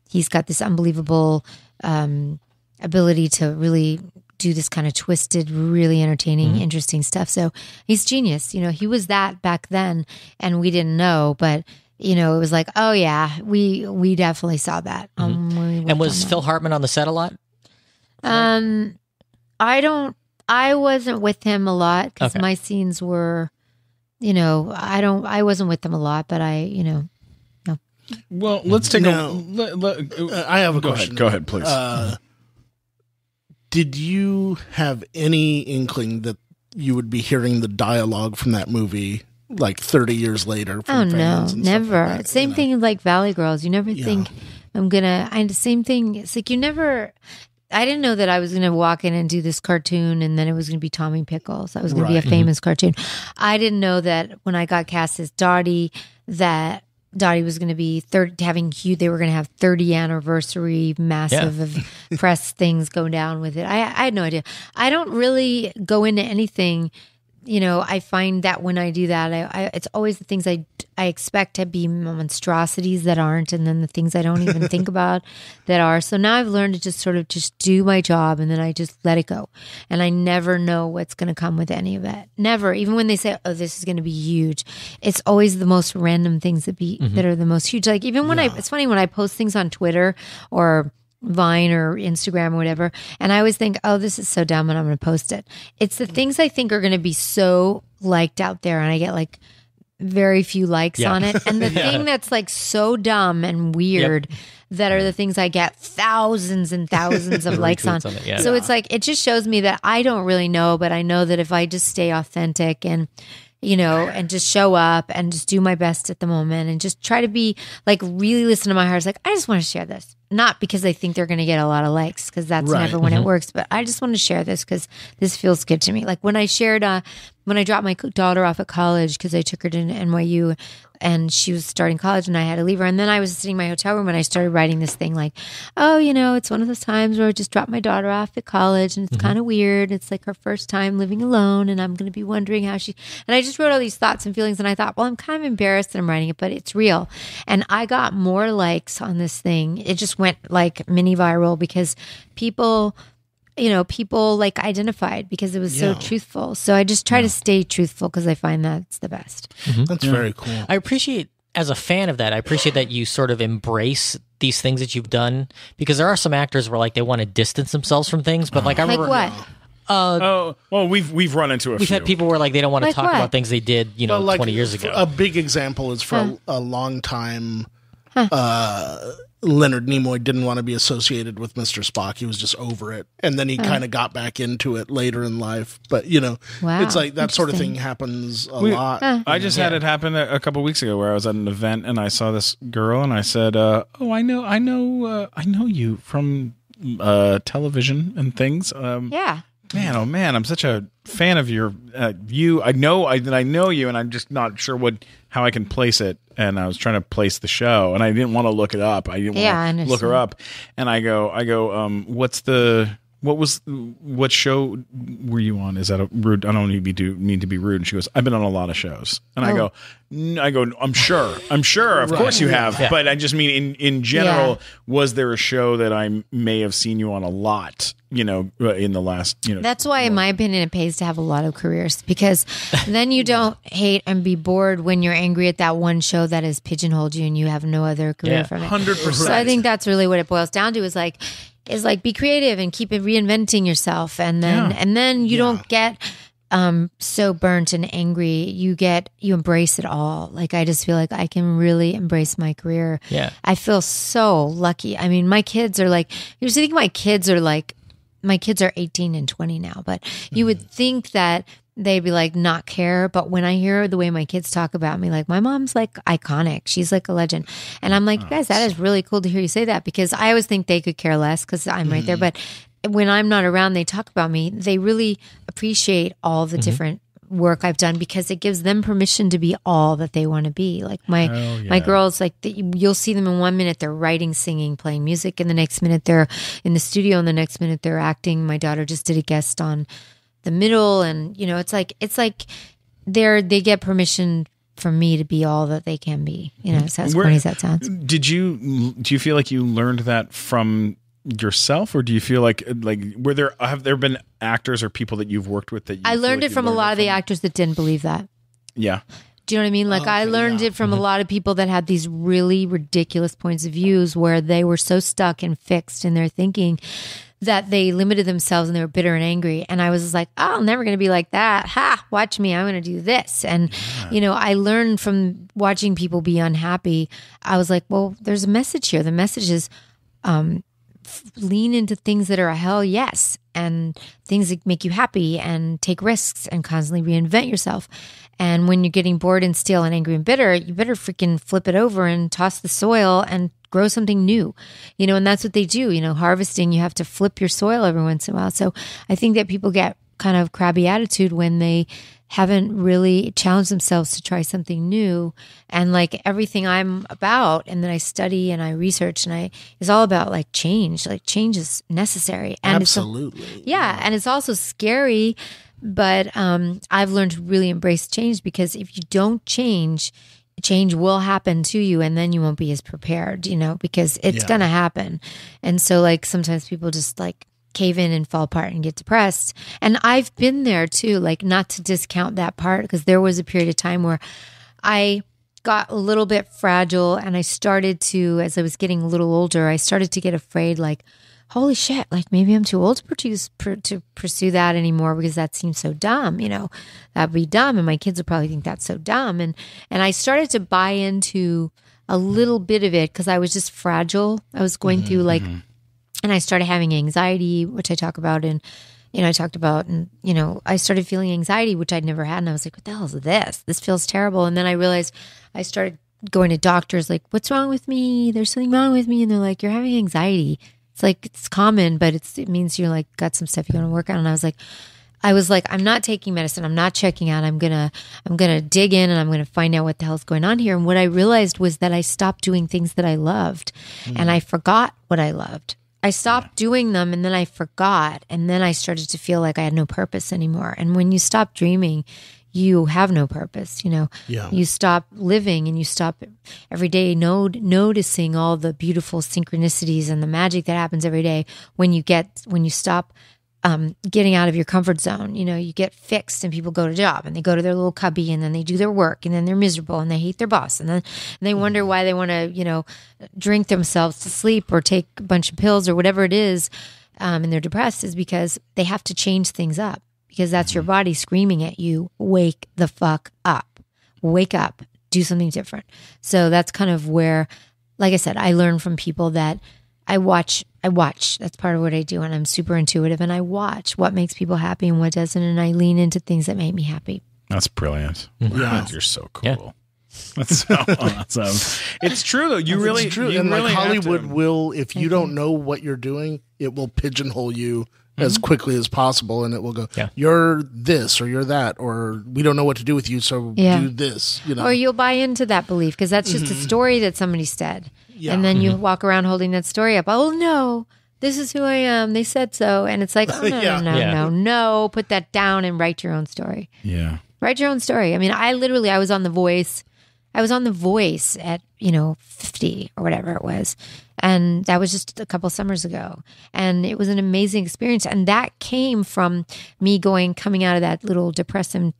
Speaker 4: He's got this unbelievable ability to really do this kind of twisted, really entertaining, interesting stuff. So he's genius. He was that back then, and we didn't know, but. It was like, oh yeah, we definitely saw that.
Speaker 3: And was Phil Hartman on the set a lot?
Speaker 4: I wasn't with him a lot because
Speaker 3: Okay.
Speaker 4: my scenes were, I wasn't with them a lot, but
Speaker 2: Well, let's take
Speaker 1: Now,
Speaker 2: a.
Speaker 1: I have a
Speaker 2: Go
Speaker 1: question.
Speaker 2: ahead. Go ahead, please.
Speaker 1: Did you have any inkling that you would be hearing the dialogue from that movie like 30 years later? From
Speaker 4: oh no,
Speaker 1: fans and stuff
Speaker 4: never.
Speaker 1: like that,
Speaker 4: Same thing with like Valley Girls. You never think I'm gonna. And same thing. It's like you never. I didn't know that I was going to walk in and do this cartoon and then it was going to be Tommy Pickles. I was going to be a famous cartoon. I didn't know that when I got cast as Dottie, that Dottie was going to be they were going to have 30 anniversary massive of press things go down with it. I had no idea. I don't really go into anything. I find that when I do that, it's always the things I expect to be monstrosities that aren't, and then the things I don't even think about that are. So now I've learned to just sort of just do my job, and then I just let it go. And I never know what's going to come with any of it. Never. Even when they say, oh, this is going to be huge, it's always the most random things that are the most huge. Like even when it's funny when I post things on Twitter or Vine or Instagram or whatever, and I always think, oh, this is so dumb and I'm going to post it. It's the things I think are going to be so liked out there, and I get like very few likes on it. And the thing that's like so dumb and weird that are the things I get thousands and thousands of likes on.
Speaker 3: it,
Speaker 4: So it's like, it just shows me that I don't really know, but I know that if I just stay authentic and and just show up and just do my best at the moment and just try to be like really listen to my heart. It's like, I just want to share this. Not because I think they're going to get a lot of likes, because that's never when it works, but I just want to share this because this feels good to me. Like when I shared, when I dropped my daughter off at college because I took her to NYU and she was starting college and I had to leave her. And then I was sitting in my hotel room and I started writing this thing like, oh, it's one of those times where I just dropped my daughter off at college and it's kind of weird. It's like her first time living alone and I'm going to be wondering how and I just wrote all these thoughts and feelings and I thought, well, I'm kind of embarrassed that I'm writing it, but it's real. And I got more likes on this thing. It just went like mini viral because people like identified because it was so truthful. So I just try to stay truthful because I find that's the best.
Speaker 1: That's very cool.
Speaker 3: I appreciate, as a fan of that, I appreciate that you sort of embrace these things that you've done, because there are some actors where like they want to distance themselves from things, but like I remember,
Speaker 4: Like what?
Speaker 2: Well, we've run into a
Speaker 3: we've
Speaker 2: few.
Speaker 3: had people where like they don't want to
Speaker 4: Like
Speaker 3: talk
Speaker 4: what?
Speaker 3: about things they did,
Speaker 1: Well, like,
Speaker 3: 20 years ago.
Speaker 1: A big example is for a long time. Leonard Nimoy didn't want to be associated with Mr. Spock. He was just over it. And then he kind of got back into it later in life. But,
Speaker 4: Wow,
Speaker 1: it's like that sort of thing happens a lot.
Speaker 2: I just had it happen a couple weeks ago where I was at an event and I saw this girl and I said, "Oh, I know you from television and things."
Speaker 4: Yeah.
Speaker 2: Man, oh man, I'm such a fan of your you. I know you, and I'm just not sure how I can place it. And I was trying to place the show, and I didn't want to look it up. I didn't want to look her up. And I go, what show were you on? Is that a rude? I don't mean to be rude. And she goes, I've been on a lot of shows. And I go, I'm sure. Of course you have. Yeah. But I just mean in general, was there a show that I may have seen you on a lot, in the last,
Speaker 4: That's why, in my opinion, it pays to have a lot of careers, because then you don't hate and be bored when you're angry at that one show that has pigeonholed you and you have no other career from it.
Speaker 2: 100%.
Speaker 4: So I think that's really what it boils down to is be creative and keep reinventing yourself. And then you don't get so burnt and angry. You embrace it all. Like, I just feel like I can really embrace my career.
Speaker 3: Yeah.
Speaker 4: I feel so lucky. I mean, my kids are my kids are 18 and 20 now, but you would think that they'd be not care. But when I hear the way my kids talk about me, my mom's iconic. She's a legend. And I'm you guys, that is really cool to hear you say that, because I always think they could care less because I'm right there. But when I'm not around, they talk about me. They really appreciate all the different work I've done, because it gives them permission to be all that they want to be. My girls, you'll see them in 1 minute they're writing, singing, playing music, and the next minute they're in the studio, and the next minute they're acting. My daughter just did a guest on The Middle, and it's like they get permission from me to be all that they can be. So as corny as that sounds.
Speaker 2: Do you feel like you learned that from yourself, or do you feel like have there been actors or people that you've worked with that
Speaker 4: I learned it from a lot of the actors that didn't believe that?
Speaker 2: Yeah.
Speaker 4: Do you know what I mean? I learned it from a lot of people that had these really ridiculous points of views where they were so stuck and fixed in their thinking that they limited themselves and they were bitter and angry. And I was just I'm never going to be like that. Ha, watch me. I'm going to do this. And, I learned from watching people be unhappy. I was well, there's a message here. The message is, lean into things that are a hell yes, and things that make you happy, and take risks, and constantly reinvent yourself. And when you're getting bored and stale and angry and bitter, you better freaking flip it over and toss the soil and grow something new, and that's what they do. Harvesting, you have to flip your soil every once in a while. So I think that people get kind of crabby attitude when they haven't really challenged themselves to try something new. And everything I'm about, and then I study and I research, and is all about change. Change is necessary. And
Speaker 1: absolutely.
Speaker 4: And it's also scary, but I've learned to really embrace change, because if you don't change will happen to you, and then you won't be as prepared, because it's going to happen. And so sometimes people just cave in and fall apart and get depressed. And I've been there too, not to discount that part, because there was a period of time where I got a little bit fragile, and I started to, as I was getting a little older, I started to get afraid, holy shit, maybe I'm too old to pursue that anymore, because that seems so dumb, that'd be dumb. And my kids would probably think that's so dumb. And I started to buy into a little bit of it, because I was just fragile. I was going through and I started having anxiety, which I talk about, and I talked about, and I started feeling anxiety, which I'd never had, and I was what the hell is this? This feels terrible. And then I realized, I started going to doctors, what's wrong with me? There's something wrong with me, and they're you're having anxiety. It's it's common, but it means you're got some stuff you want to work on. And I was I'm not taking medicine. I'm not checking out. I'm gonna dig in, and I'm gonna find out what the hell's going on here. And what I realized was that I stopped doing things that I loved, and I forgot what I loved. I stopped doing them, and then I forgot, and then I started to feel like I had no purpose anymore. And when you stop dreaming, you have no purpose. You stop living, and you stop every day noticing all the beautiful synchronicities and the magic that happens every day when you stop getting out of your comfort zone. You get fixed, and people go to job, and they go to their little cubby, and then they do their work, and then they're miserable, and they hate their boss, and then they wonder why they want to, drink themselves to sleep or take a bunch of pills or whatever it is, and they're depressed, is because they have to change things up, because that's your body screaming at you, wake the fuck up, wake up, do something different. So that's kind of where like I said, I learn from people that I watch. That's part of what I do. And I'm super intuitive and I watch what makes people happy and what doesn't. And I lean into things that make me happy.
Speaker 2: That's brilliant.
Speaker 1: Yeah.
Speaker 2: You're so cool. That's so awesome. It's true though. You really,
Speaker 1: it's true.
Speaker 2: you
Speaker 1: And
Speaker 2: really
Speaker 1: like Hollywood
Speaker 2: have to,
Speaker 1: will, if you don't know what you're doing, it will pigeonhole you as quickly as possible, and it will go, you're this or you're that, or we don't know what to do with you, so do this. You know,
Speaker 4: or you'll buy into that belief because that's just a story that somebody said, and then you walk around holding that story up. Oh no, this is who I am. They said so, and it's like, oh, no, put that down and write your own story.
Speaker 2: Yeah,
Speaker 4: write your own story. I mean, I was on The Voice. I was on The Voice at 50 or whatever it was. And that was just a couple summers ago. And it was an amazing experience. And that came from me coming out of that little depressing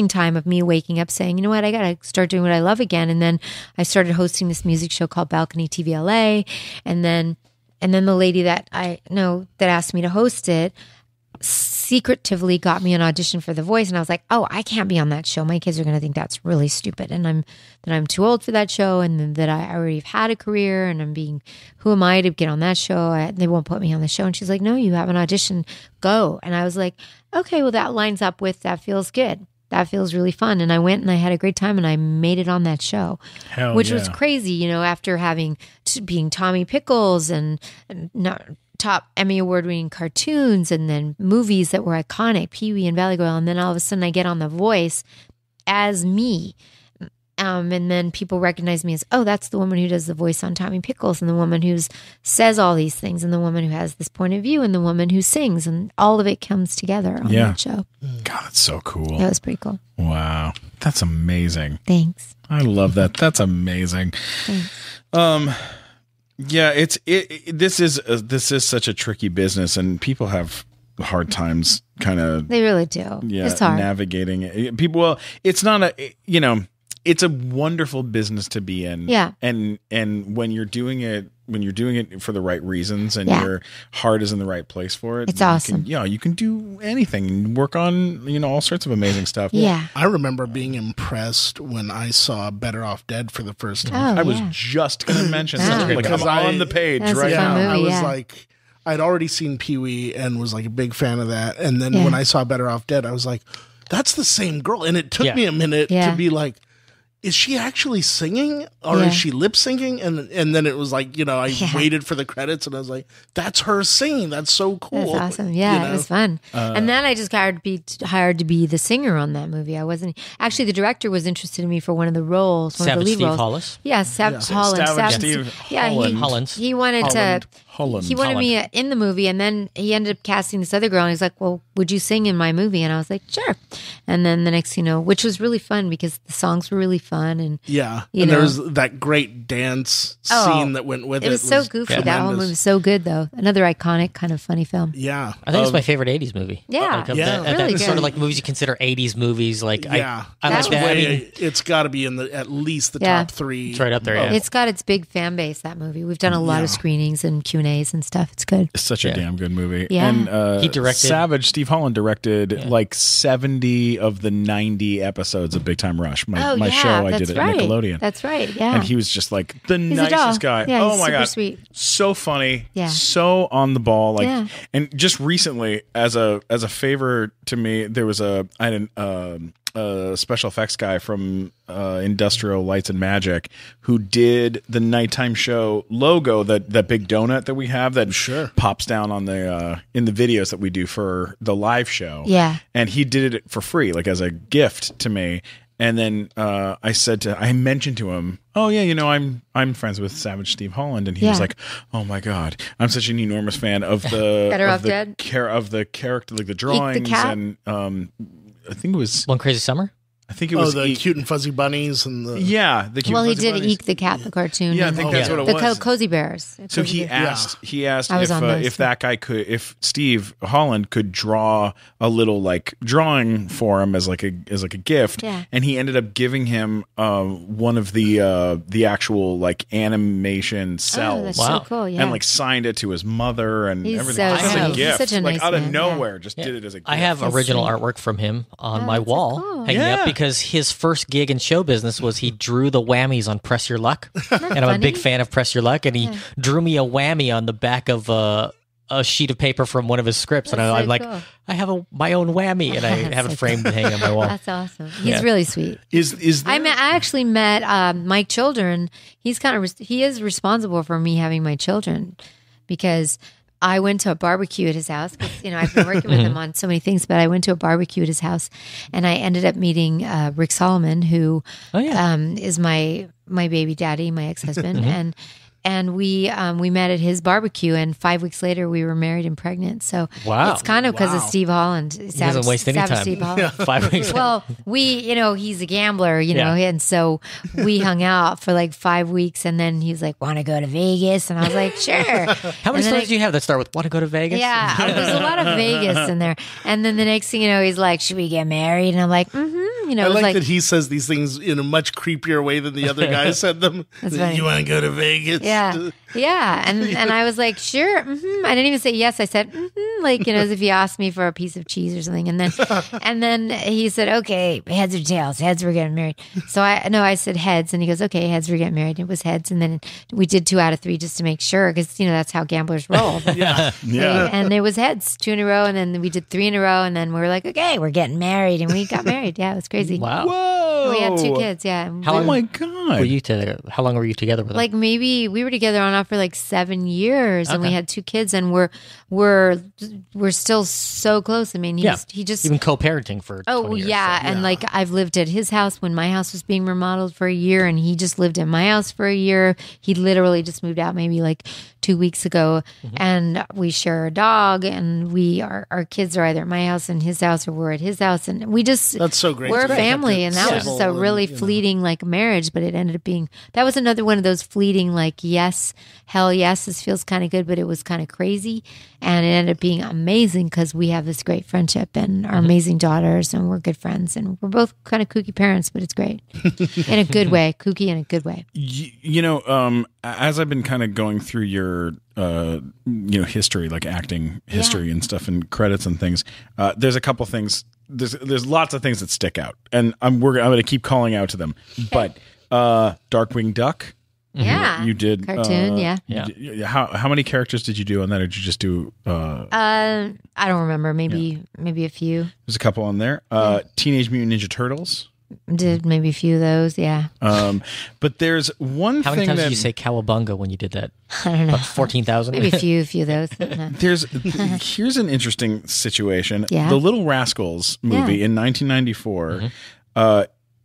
Speaker 4: time of me waking up saying, you know what, I got to start doing what I love again. And then I started hosting this music show called Balcony TV LA. And then the lady that I know that asked me to host it secretively got me an audition for The Voice, and I was like, oh, I can't be on that show. My kids are going to think that's really stupid, and I'm too old for that show, and then that I already have had a career, and who am I to get on that show? They won't put me on the show. And she's like, no, you have an audition, go. And I was like, okay, well, that lines up with, that feels good. That feels really fun. And I went and I had a great time and I made it on that show, which was crazy, after being Tommy Pickles and not top Emmy Award-winning cartoons and then movies that were iconic, Pee-wee and Valley Girl. And then all of a sudden I get on The Voice as me. And then people recognize me as, oh, that's the woman who does the voice on Tommy Pickles, and the woman who says all these things, and the woman who has this point of view, and the woman who sings. And all of it comes together on that show.
Speaker 2: God, that's so cool.
Speaker 4: That was pretty cool.
Speaker 2: Wow. That's amazing.
Speaker 4: Thanks.
Speaker 2: I love that. That's amazing.
Speaker 4: Thanks.
Speaker 2: Yeah, this is such a tricky business, and people have hard times kind of.
Speaker 4: They really do.
Speaker 2: Yeah,
Speaker 4: it's hard
Speaker 2: navigating it. Well, it's not it's a wonderful business to be in.
Speaker 4: Yeah,
Speaker 2: and when you're doing it for the right reasons, and your heart is in the right place for it,
Speaker 4: it's awesome.
Speaker 2: You can do anything, work on all sorts of amazing stuff.
Speaker 4: Yeah,
Speaker 1: I remember being impressed when I saw Better Off Dead for the first time.
Speaker 2: I was just going to mention that. Like, I'm on the page right
Speaker 4: now.
Speaker 1: I was like, I'd already seen Pee-wee and was like a big fan of that, and then when I saw Better Off Dead, I was like, that's the same girl, and it took me a minute to be like, is she actually singing or is she lip syncing? And then it was like, I waited for the credits and I was like, that's her singing. That's so cool.
Speaker 4: That's awesome. Yeah, it was fun. And then I just hired to be the singer on that movie. I wasn't actually, the director was interested in me for one of the roles, one of the lead roles.
Speaker 3: Hollis?
Speaker 4: Yeah, Steve
Speaker 3: Holland.
Speaker 4: He wanted he wanted me in the movie, and then he ended up casting this other girl, and he's like, well, would you sing in my movie? And I was like, sure. And then the next, which was really fun because the songs were really fun. And
Speaker 1: and there was that great dance scene that went with it.
Speaker 4: It was so goofy. Yeah. That whole movie was so good, though. Another iconic kind of funny film.
Speaker 1: Yeah.
Speaker 3: I think it's my favorite 80s movie.
Speaker 4: Yeah.
Speaker 3: Really good. Sort of like movies you consider 80s movies. Like, I like that.
Speaker 1: It's got to be in at least the top three.
Speaker 3: It's right up there,
Speaker 4: It's got its big fan base, that movie. We've done a lot of screenings and Q&As and stuff. It's good.
Speaker 2: It's such a damn good movie.
Speaker 4: Yeah.
Speaker 2: And
Speaker 3: he directed.
Speaker 2: Steve Holland directed like 70 of the 90 episodes of Big Time Rush. My show I did at Nickelodeon.
Speaker 4: That's right. Yeah.
Speaker 2: And he was just like the nicest guy.
Speaker 4: Yeah,
Speaker 2: oh my God.
Speaker 4: Sweet.
Speaker 2: So funny. Yeah. So on the ball. And just recently, as a favor to me, there was a special effects guy from Industrial Lights and Magic who did the nighttime show logo, that big donut that we have that pops down on the in the videos that we do for the live show.
Speaker 4: Yeah.
Speaker 2: And he did it for free, like as a gift to me. And then I mentioned to him, oh yeah, I'm friends with Savage Steve Holland, and he was like, oh my God, I'm such an enormous fan of the of the character, like the drawings, and I think it was
Speaker 3: One Crazy Summer.
Speaker 2: I think it was
Speaker 1: the Cute and Fuzzy Bunnies and the
Speaker 2: the cute.
Speaker 4: Well, he
Speaker 2: Fuzzy
Speaker 4: did
Speaker 2: bunnies.
Speaker 4: Eek the Cat, the cartoon.
Speaker 2: Yeah, I think that's what it was.
Speaker 4: The Cozy Bears.
Speaker 2: So he asked if that guy if Steve Holland could draw a little like drawing for him as like a gift, and he ended up giving him one of the actual like animation cells.
Speaker 4: Oh, that's so cool,
Speaker 2: and like signed it to his mother and
Speaker 4: he's
Speaker 2: everything.
Speaker 4: So
Speaker 2: as a gift,
Speaker 4: he's such a nice
Speaker 2: out of
Speaker 4: man,
Speaker 2: nowhere, just did it as a gift.
Speaker 3: I have original artwork from him on my wall
Speaker 4: cool.
Speaker 3: hanging up because his first gig in show business was he drew the whammies on Press Your Luck. And I'm a big fan of Press Your Luck. And he drew me a whammy on the back of a sheet of paper from one of his scripts. And I'm like, cool. I have my own whammy. And I have it framed and hanging on my wall.
Speaker 4: That's awesome. He's really sweet.
Speaker 2: Is there...
Speaker 4: I actually met Mike Children. He is responsible for me having my children because I went to a barbecue at his house. I've been working with him on so many things, but I went to a barbecue at his house, and I ended up meeting Rick Solomon, who is my baby daddy, my ex-husband, and we met at his barbecue, and 5 weeks later we were married and pregnant. So it's kind of because of Steve Holland.
Speaker 3: He doesn't waste any time.
Speaker 4: Steve Holland.
Speaker 3: 5 weeks.
Speaker 4: Well, he's a gambler, and so we hung out for like 5 weeks, and then he was like, "Want to go to Vegas?" And I was like, "Sure."
Speaker 3: How many stories do you have that start with "Want to go to Vegas"?
Speaker 4: Yeah, there's a lot of Vegas in there. And then the next thing you know, he's like, "Should we get married?" And I'm like, "Mm-hmm."
Speaker 1: I like that he says these things in a much creepier way than the other guys said them. You want to go to Vegas?
Speaker 4: Yeah. And I was like, sure. Mm-hmm. I didn't even say yes. I said, mm-hmm, like, as if you asked me for a piece of cheese or something. And then he said, okay, heads or tails? Heads, we're getting married. So I said heads. And he goes, okay, heads, we're getting married. And it was heads. And then we did 2 out of 3 just to make sure, because, that's how gamblers roll.
Speaker 2: Yeah.
Speaker 4: And it was heads 2 in a row. And then we did 3 in a row. And then we were like, okay, we're getting married. And we got married. Yeah, it was crazy.
Speaker 3: Wow.
Speaker 2: Whoa.
Speaker 4: We had 2 kids. Yeah.
Speaker 2: Oh my God.
Speaker 3: How long were you together with him?
Speaker 4: Like maybe we were together on and off for like 7 years, and we had 2 kids, and we're still so close. I mean, he just
Speaker 3: even co-parenting for 20 years,
Speaker 4: and like I've lived at his house when my house was being remodeled for a year, and he just lived in my house for a year. He literally just moved out maybe like 2 weeks ago, and we share a dog, and our kids are either at my house and his house, or we're at his house, and we just
Speaker 1: that's so great.
Speaker 4: We're a family, and that was just a really fleeting like marriage, but it ended up being that was another one of those fleeting like hell yes, this feels kind of good, but it was kind of crazy, and it ended up being amazing because we have this great friendship and our amazing daughters, and we're good friends, and we're both kind of kooky parents, but it's great in a good way, kooky in a good way.
Speaker 2: As I've been kind of going through your history, like acting history and stuff, and credits and things, there's a couple things. There's lots of things that stick out, and I'm going to keep calling out to them. But Darkwing Duck.
Speaker 4: Yeah,
Speaker 2: you did
Speaker 4: cartoon.
Speaker 2: How many characters did you do on that, or did you just do?
Speaker 4: I don't remember. Maybe a few.
Speaker 2: There's a couple on there. Teenage Mutant Ninja Turtles.
Speaker 4: Did maybe a few of those. Yeah.
Speaker 2: But there's one.
Speaker 3: How many times did you say cowabunga when you did that?
Speaker 4: I don't know.
Speaker 3: 14,000.
Speaker 4: Maybe a few of those.
Speaker 2: Here's an interesting situation.
Speaker 4: Yeah.
Speaker 2: The Little Rascals movie in 1994.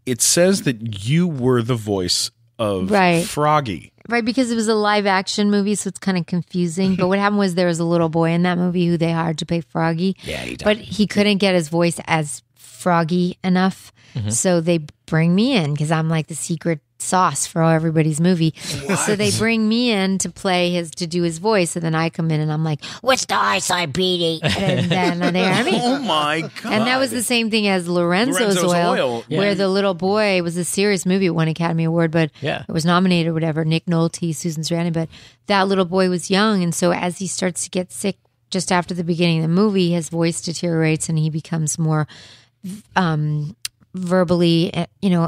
Speaker 2: It says that you were the voice of Froggy.
Speaker 4: Right, because it was a live action movie, so it's kind of confusing. But what happened was there was a little boy in that movie who they hired to play Froggy. Yeah, but he couldn't get his voice as Froggy enough. So they bring me in because I'm like the secret sauce for everybody's movie. So they bring me in to do his voice, and then I come in and I'm like, "What's the eyesight, Petey?" And then they hear me.
Speaker 2: Oh my God!
Speaker 4: And that was the same thing as Lorenzo's Oil. Where the little boy was a serious movie. It won an Academy Award, but it was nominated or whatever. Nick Nolte, Susan Sarandon, but that little boy was young, and so as he starts to get sick just after the beginning of the movie, his voice deteriorates and he becomes more verbally,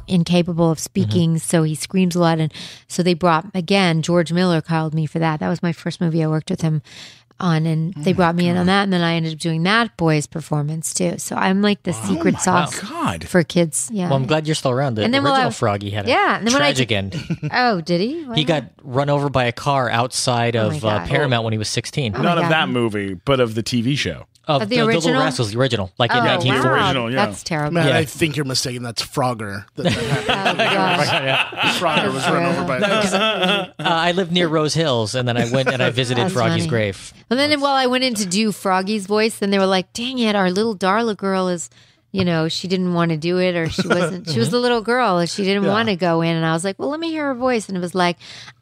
Speaker 4: incapable of speaking. So he screams a lot. And so they brought, again, George Miller called me for that. That was my first movie I worked with him on, and they brought me in on that, and then I ended up doing that boy's performance too. So I'm like the secret sauce for kids. Yeah.
Speaker 3: Well, I'm glad you're still around. The original Froggy had a tragic end.
Speaker 4: Oh, did he? What
Speaker 3: he got run over by a car outside of Paramount when he was 16.
Speaker 2: Not of that movie, but of the TV show.
Speaker 3: Of the original? The Little Rascals, the original, like in 1940.
Speaker 4: Wow.
Speaker 2: Original,
Speaker 4: That's terrible.
Speaker 1: Man, I think you're mistaken. That's Frogger. Frogger was run over by a car.
Speaker 3: I lived near Rose Hills, and then I went and I visited Froggy's grave.
Speaker 4: And then while I went in to do Froggy's voice, then they were like, dang it, our little Darla girl is... she didn't want to do it, or she wasn't. She was the little girl. She didn't want to go in, and I was like, "Well, let me hear her voice." And it was like,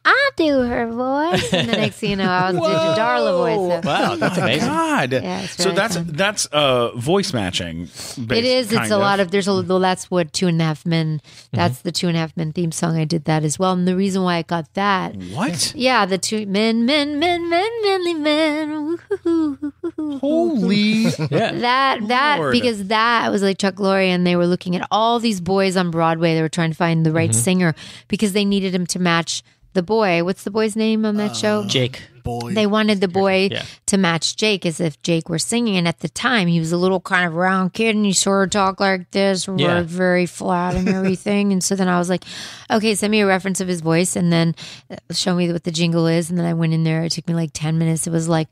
Speaker 4: I do her voice. And the next thing you know, I was doing a Darla voice. So.
Speaker 3: Wow, that's amazing.
Speaker 2: God.
Speaker 4: Yeah, it's
Speaker 2: So
Speaker 4: really
Speaker 2: that's voice matching.
Speaker 4: It is. It's a lot of. That's what 2.5 Men. That's the 2.5 Men theme song. I did that as well. And the reason why I got that.
Speaker 2: What?
Speaker 4: Yeah, the two men, manly men.
Speaker 2: Holy.
Speaker 4: That
Speaker 2: Lord.
Speaker 4: because that was like Chuck Lorre, and they were looking at all these boys on Broadway. They were trying to find the right singer because they needed him to match the boy. What's the boy's name on that show?
Speaker 3: Jake.
Speaker 5: Boy.
Speaker 4: They wanted the boy
Speaker 3: Yeah.
Speaker 4: to match Jake as if Jake were singing. And at the time, he was a little kind of round kid and he sort of talked like this,
Speaker 3: Yeah.
Speaker 4: very flat and everything. And so then I was like, okay, send me a reference of his voice and then show me what the jingle is. And then I went in there. It took me like 10 minutes. It was like,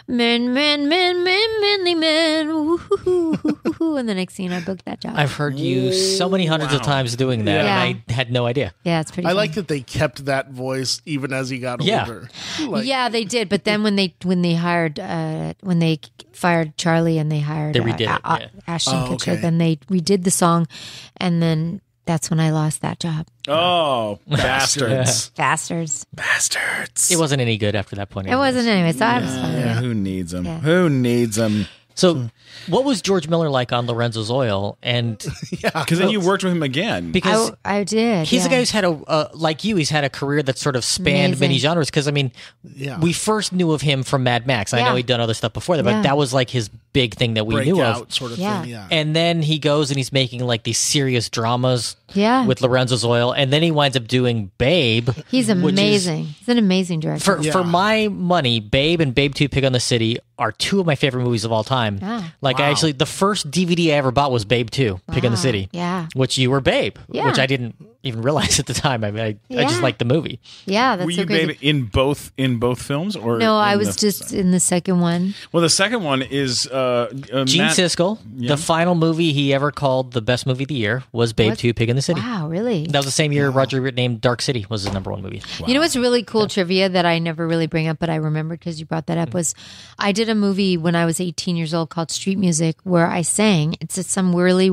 Speaker 4: manly men. Woo-hoo-hoo-hoo-hoo. And the next thing I booked that job.
Speaker 3: I've heard you so many hundreds of times doing that,
Speaker 4: Yeah.
Speaker 3: and I had no idea.
Speaker 4: Yeah, it's pretty
Speaker 5: I
Speaker 4: fun.
Speaker 5: like that they kept that voice even as he got
Speaker 3: Yeah.
Speaker 5: older. Like,
Speaker 4: Yeah, they did. But then when they fired Charlie and they hired
Speaker 3: They redid it, yeah.
Speaker 4: Ashton
Speaker 5: Oh,
Speaker 4: Kutcher,
Speaker 5: okay.
Speaker 4: then they redid the song, and then that's when I lost that job.
Speaker 2: Oh, bastards.
Speaker 4: Bastards.
Speaker 2: Bastards.
Speaker 3: It wasn't any good after that point.
Speaker 4: It wasn't anyway, so I was fine.
Speaker 2: Yeah, who needs them?
Speaker 4: Yeah.
Speaker 2: Who needs them?
Speaker 3: So, what was George Miller like on Lorenzo's Oil? And
Speaker 2: Because then you worked with him again.
Speaker 3: because
Speaker 4: I did.
Speaker 3: he's a
Speaker 4: yeah.
Speaker 3: guy who's had like you, he's had a career that sort of spanned
Speaker 4: Amazing.
Speaker 3: many genres. Because I mean,
Speaker 5: Yeah.
Speaker 3: we first knew of him from Mad Max. I know
Speaker 4: Yeah.
Speaker 3: he'd done other stuff before that, but
Speaker 4: Yeah.
Speaker 3: that was like his big thing that we knew
Speaker 5: breakout
Speaker 3: of.
Speaker 5: sort of
Speaker 4: Yeah.
Speaker 5: thing. Yeah.
Speaker 3: And then he goes and he's making like these serious dramas
Speaker 4: Yeah.
Speaker 3: with Lorenzo's Oil, and then he winds up doing Babe.
Speaker 4: He's
Speaker 3: which is-
Speaker 4: amazing. He's an amazing director.
Speaker 3: For my money, Babe and Babe 2 Pig on the City are two of my favorite movies of all time.
Speaker 4: Ah.
Speaker 3: Like, I actually, the first DVD I ever bought was Babe 2 Pig on the
Speaker 4: Wow.
Speaker 3: City.
Speaker 4: Yeah.
Speaker 3: Which you were Babe,
Speaker 4: Yeah.
Speaker 3: which I didn't even realize at the time. I mean, I just
Speaker 4: Yeah.
Speaker 3: liked the movie.
Speaker 4: Yeah, that's
Speaker 2: Were
Speaker 4: so
Speaker 2: you
Speaker 4: crazy.
Speaker 2: baby in both films or
Speaker 4: No, I
Speaker 2: in
Speaker 4: was
Speaker 2: the-
Speaker 4: just in the second one.
Speaker 2: Well, the second one is
Speaker 3: Gene
Speaker 2: Matt,
Speaker 3: Siskel, the final movie he ever called the best movie of the year was Babe
Speaker 4: What?
Speaker 3: 2 Pig in the City.
Speaker 4: Wow, really?
Speaker 3: That was the same year Roger Ebert named Dark City was his number one movie.
Speaker 4: You know what's really cool trivia that I never really bring up, but I remembered because you brought that up was I did a movie when I was 18 years old called Street Music where I sang. It's some really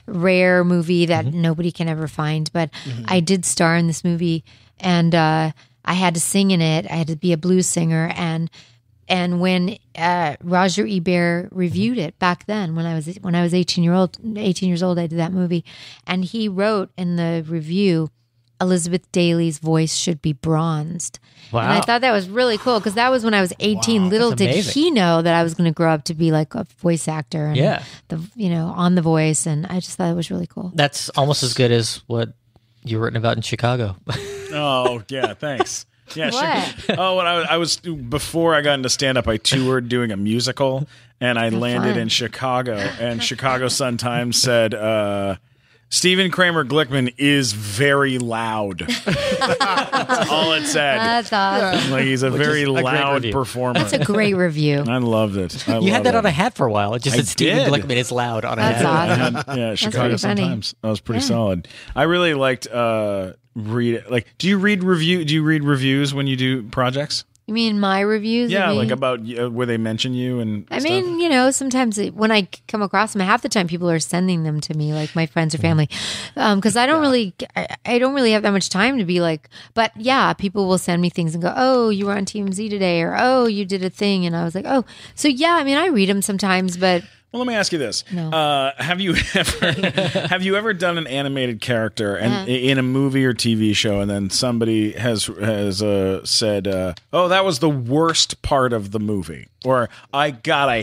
Speaker 4: rare movie that nobody can ever find, but I did star in this movie and I had to sing in it. I had to be a blues singer and when Roger Ebert reviewed it back then when I was 18 years old, I did that movie, and he wrote in the review, Elizabeth Daly's voice should be bronzed.
Speaker 3: Wow.
Speaker 4: And I thought that was really cool because that was when I was 18. Little
Speaker 3: That's
Speaker 4: did
Speaker 3: amazing.
Speaker 4: he know that I was going to grow up to be like a voice actor and
Speaker 3: Yeah.
Speaker 4: on The Voice, and I just thought it was really cool.
Speaker 3: That's almost as good as what you've written about in Chicago.
Speaker 2: Oh yeah, thanks. Yeah,
Speaker 4: What?
Speaker 2: sure. Oh, when I was before I got into stand up, I toured doing a musical, and I landed
Speaker 4: fun.
Speaker 2: in Chicago, and Chicago Sun Times said. Stephen Kramer Glickman is very loud. That's all it said.
Speaker 4: That's awesome.
Speaker 2: Like he's a very
Speaker 3: is a great
Speaker 2: loud
Speaker 3: review.
Speaker 2: performer.
Speaker 4: That's a great review.
Speaker 2: I loved it.
Speaker 3: You had that on a hat for a while. It just
Speaker 2: I
Speaker 3: said Stephen
Speaker 2: did.
Speaker 3: Glickman is loud on a
Speaker 4: That's
Speaker 3: hat.
Speaker 4: awesome.
Speaker 2: Yeah, Chicago
Speaker 4: pretty funny.
Speaker 2: Sun-Times. That was pretty solid. I really liked do you read reviews when you do projects?
Speaker 4: You mean my reviews?
Speaker 2: Yeah,
Speaker 4: of me?
Speaker 2: like about where they mention you and
Speaker 4: I
Speaker 2: stuff?
Speaker 4: mean, sometimes when I come across them, half the time people are sending them to me, like my friends or family, because I don't really have that much time to be like. But yeah, people will send me things and go, "Oh, you were on TMZ today," or "Oh, you did a thing," and I was like, "Oh." So yeah, I mean, I read them sometimes, but
Speaker 2: Well, let me ask you this:
Speaker 4: No.
Speaker 2: Have you ever done an animated character and in a movie or TV show, and then somebody has said, "Oh, that was the worst part of the movie," or I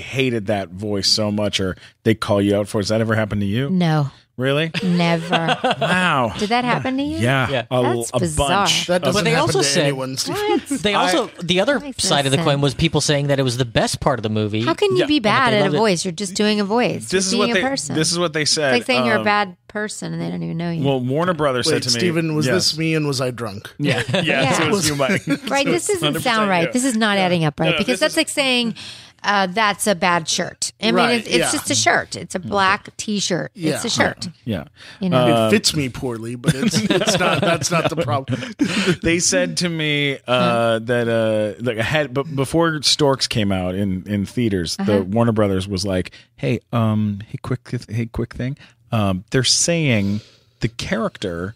Speaker 2: hated that voice so much," or they call you out for it? Has that ever happened to you?
Speaker 4: no,
Speaker 2: Really?
Speaker 4: never.
Speaker 2: Wow.
Speaker 4: Did that happen to you?
Speaker 2: Yeah,
Speaker 4: That's
Speaker 2: a
Speaker 4: bizarre.
Speaker 2: bunch.
Speaker 5: That doesn't
Speaker 3: they
Speaker 5: happen
Speaker 3: also
Speaker 5: to
Speaker 3: said-
Speaker 5: anyone, Steve.
Speaker 4: What?
Speaker 3: They also the other
Speaker 4: makes no
Speaker 3: side of the coin
Speaker 4: sense.
Speaker 3: was people saying that it was the best part of the movie.
Speaker 4: How can you
Speaker 2: Yeah.
Speaker 4: be bad
Speaker 3: they
Speaker 4: at a
Speaker 3: loved it.
Speaker 4: voice? You're just doing a voice.
Speaker 2: This is
Speaker 4: You're
Speaker 2: what
Speaker 4: being
Speaker 2: they.
Speaker 4: a person.
Speaker 2: This is what they said.
Speaker 4: It's like saying you're a bad person and they don't even know you.
Speaker 2: Well, Warner Brothers said
Speaker 5: Wait,
Speaker 2: to me,
Speaker 5: Steven, was
Speaker 2: yes.
Speaker 5: this me and was I drunk?
Speaker 2: Yeah, yes,
Speaker 4: Yeah.
Speaker 2: it was you, Mike.
Speaker 4: Right, this doesn't sound right.
Speaker 2: you.
Speaker 4: This is not adding up right
Speaker 2: No,
Speaker 4: because
Speaker 2: this
Speaker 4: that's like saying that's a bad shirt. I mean,
Speaker 5: Right,
Speaker 4: it's
Speaker 5: yeah.
Speaker 4: just a shirt. It's a black T-shirt. It's
Speaker 5: Yeah.
Speaker 4: a shirt.
Speaker 2: Yeah.
Speaker 4: You know,
Speaker 5: It fits me poorly, but it's not. That's not the problem.
Speaker 2: They said to me that like but before Storks came out in theaters, the Warner Brothers was like, "Hey, quick thing. They're saying the character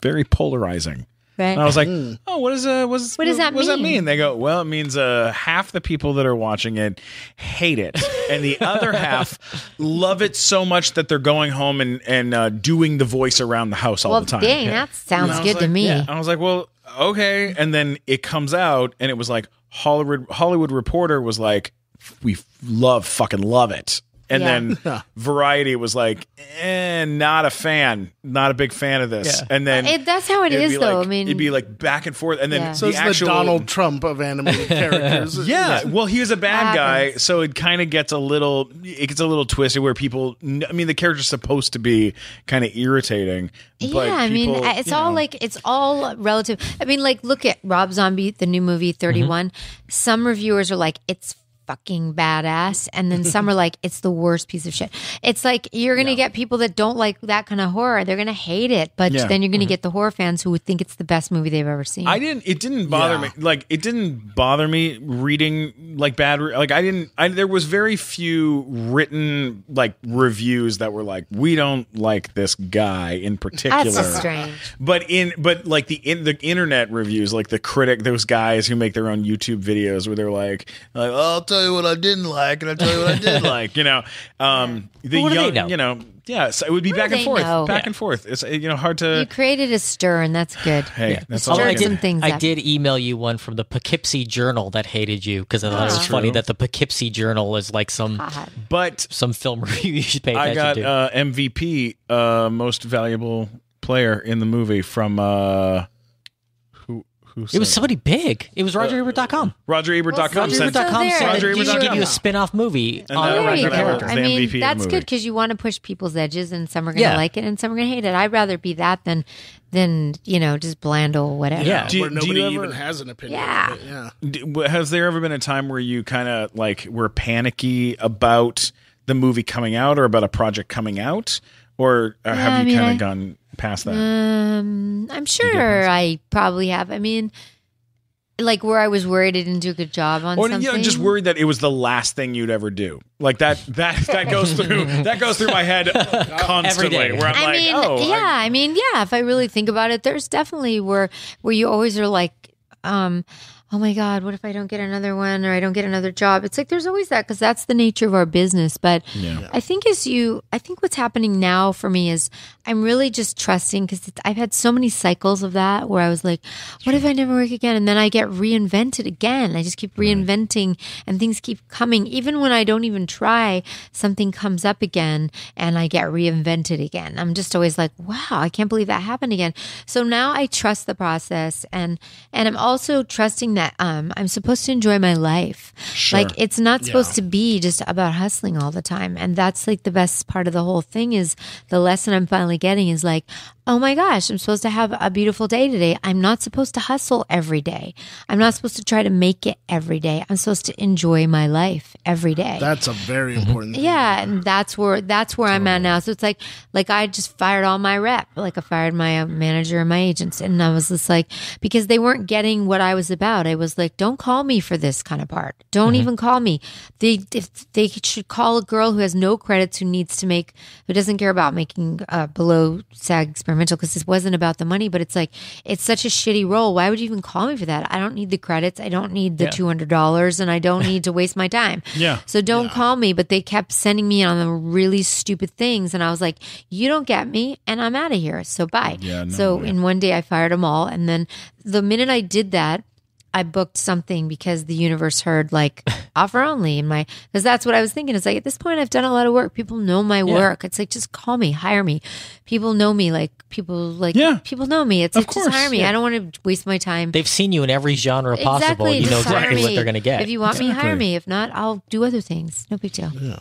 Speaker 2: very polarizing."
Speaker 4: Right.
Speaker 2: And I was like, oh, what does that
Speaker 4: mean?
Speaker 2: They go, well, it means half the people that are watching it hate it, and the other half love it so much that they're going home and doing the voice around the house all the time.
Speaker 4: Dang, that sounds good to me.
Speaker 2: I was like, well, okay. And then it comes out, and it was like Hollywood Reporter was like, we fucking love it. And then Variety was like, not a big fan of this. Yeah. And then
Speaker 4: that's how it is, though.
Speaker 2: Like,
Speaker 4: I mean,
Speaker 2: it'd be like back and forth. And then
Speaker 5: so it's the Donald Trump of animated characters.
Speaker 2: Yeah. Well, he was a bad guy, so it kind of gets a little twisted where people. I mean, the character's supposed to be kind of irritating. But
Speaker 4: I mean, it's all relative. I mean, like, look at Rob Zombie, the new movie 31. Some reviewers are like, it's fucking badass, and then some are like, it's the worst piece of shit. It's like you're gonna get people that don't like that kind of horror, they're gonna hate it, but then you're gonna get the horror fans who would think it's the best movie they've ever seen.
Speaker 2: It didn't bother me. Like, it didn't bother me reading like bad, like there was very few written like reviews that were like, we don't like this guy in particular.
Speaker 4: That's strange.
Speaker 2: But like the internet reviews, like the critic, those guys who make their own YouTube videos where they're like, I'll tell you what I didn't like, and I'll tell you what I did like. You know, the
Speaker 3: what do
Speaker 2: young,
Speaker 3: they know?
Speaker 2: you know, yeah. So it would be back and forth, It's hard to.
Speaker 4: You created a stir, and that's good.
Speaker 2: Hey, that's
Speaker 3: Although
Speaker 2: all.
Speaker 3: I did email you one from the Poughkeepsie Journal that hated you because I thought it was funny that the Poughkeepsie Journal is like some film review you should pay attention to.
Speaker 2: I got MVP, most valuable player in the movie from.
Speaker 3: It was somebody big. It was RogerEbert.com.
Speaker 2: RogerEbert.com.
Speaker 3: RogerEbert.com give you a spin-off movie on your character.
Speaker 4: I mean, that's good because you want to push people's edges, and some are going to like it, and some are going to hate it. I'd rather be that than just bland old whatever.
Speaker 5: Yeah, where nobody even has an opinion.
Speaker 4: Yeah.
Speaker 2: Has there ever been a time where you kind of like were panicky about the movie coming out or about a project coming out, or have you kind of gone past that?
Speaker 4: I'm sure I probably have. I mean, like where I was worried I didn't do a good job on something.
Speaker 2: Or just worried that it was the last thing you'd ever do. Like that goes through my head constantly.
Speaker 3: Every day.
Speaker 2: Where I'm
Speaker 4: if I really think about it, there's definitely where you always are like, oh my God, what if I don't get another one or I don't get another job? It's like there's always that because that's the nature of our business. But I think what's happening now for me is I'm really just trusting because I've had so many cycles of that where I was like, what if I never work again? And then I get reinvented again. I just keep reinventing and things keep coming. Even when I don't even try, something comes up again and I get reinvented again. I'm just always like, wow, I can't believe that happened again. So now I trust the process and I'm also trusting that I'm supposed to enjoy my life.
Speaker 2: Sure.
Speaker 4: Like it's not supposed to be just about hustling all the time. And that's like the best part of the whole thing is the lesson I'm finally getting is like, oh my gosh, I'm supposed to have a beautiful day today. I'm not supposed to hustle every day. I'm not supposed to try to make it every day. I'm supposed to enjoy my life every day.
Speaker 5: That's a very important thing.
Speaker 4: Yeah, and that's where I'm at now. So it's like I just fired all my rep. Like I fired my manager and my agents. And I was just like, because they weren't getting what I was about. I was like, don't call me for this kind of part. Don't even call me. They should call a girl who has no credits, who doesn't care about making below SAG experimental, because this wasn't about the money, but it's like, it's such a shitty role. Why would you even call me for that? I don't need the credits. I don't need the $200 and I don't need to waste my time.
Speaker 2: Yeah.
Speaker 4: So don't call me. But they kept sending me on the really stupid things. And I was like, you don't get me and I'm out of here. So bye. In one day I fired them all. And then the minute I did that, I booked something because the universe heard like offer only because that's what I was thinking. It's like at this point I've done a lot of work. People know my work. It's like, just call me, hire me. People know me. People know me. It's like, just hire me. I don't want to waste my time.
Speaker 3: They've seen you in every genre possible. You know exactly what they're going to get.
Speaker 4: If you want me, hire me. If not, I'll do other things. No big deal.
Speaker 5: Yeah.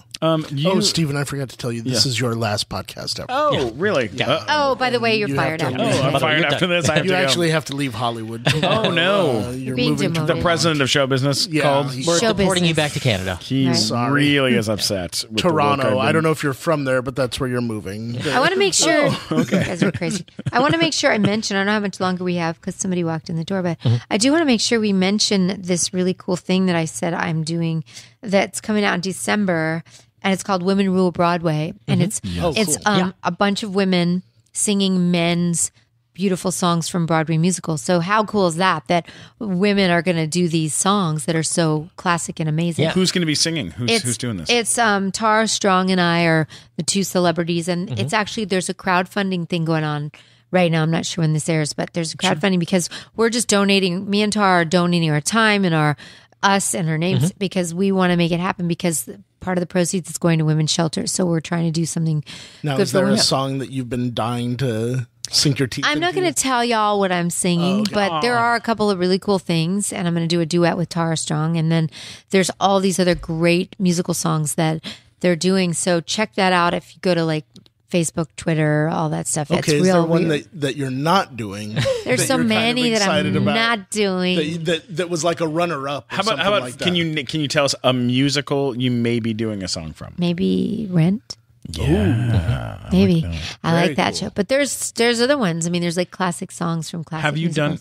Speaker 5: Stephen, I forgot to tell you, this is your last podcast ever.
Speaker 2: Oh, really?
Speaker 4: Oh, by the way, you're fired after this.
Speaker 2: I'm fired after this. I have
Speaker 5: you
Speaker 2: to
Speaker 5: actually have to leave Hollywood.
Speaker 2: Oh, no.
Speaker 5: You're
Speaker 4: being
Speaker 5: moving to
Speaker 4: demoted.
Speaker 2: The president of show business called.
Speaker 3: We're
Speaker 4: Show
Speaker 3: deporting
Speaker 4: business.
Speaker 3: you back to Canada.
Speaker 2: He really is upset with
Speaker 5: Toronto. I don't know if you're from there, but that's where you're moving.
Speaker 4: I want to make sure. You guys are crazy. I want to make sure I mention. I don't know how much longer we have because somebody walked in the door, but I do want to make sure we mention this really cool thing that I said I'm doing that's coming out in December, and it's called Women Rule Broadway, and it's a bunch of women singing men's beautiful songs from Broadway musicals. So how cool is that? That women are going to do these songs that are so classic and amazing.
Speaker 3: Yeah.
Speaker 2: Who's going to be singing? Who's doing this?
Speaker 4: It's Tara Strong and I are the two celebrities, and it's actually there's a crowdfunding thing going on right now. I'm not sure when this airs, but there's a crowdfunding because we're just donating. Me and Tara are donating our time and us and our names because we want to make it happen because part of the proceeds is going to women's shelters. So we're trying to do something.
Speaker 5: Now,
Speaker 4: good
Speaker 5: is there
Speaker 4: for
Speaker 5: a
Speaker 4: women.
Speaker 5: song that you've been dying to sink your teeth
Speaker 4: I'm not
Speaker 5: into?
Speaker 4: going to tell y'all what I'm singing, but there are a couple of really cool things, and I'm going to do a duet with Tara Strong, and then there's all these other great musical songs that they're doing. So check that out if you go to like Facebook, Twitter, all that stuff.
Speaker 5: Okay,
Speaker 4: it's
Speaker 5: is
Speaker 4: real
Speaker 5: there one
Speaker 4: weird.
Speaker 5: that you're not doing?
Speaker 4: There's so many that I'm not doing.
Speaker 5: That was like a runner-up. Or
Speaker 2: how about
Speaker 5: like that.
Speaker 2: can you tell us a musical you may be doing a song from?
Speaker 4: Maybe Rent.
Speaker 2: Yeah,
Speaker 4: Maybe I
Speaker 5: Very
Speaker 4: like that
Speaker 5: cool.
Speaker 4: show, but there's other ones. I mean, there's like classic songs from classic.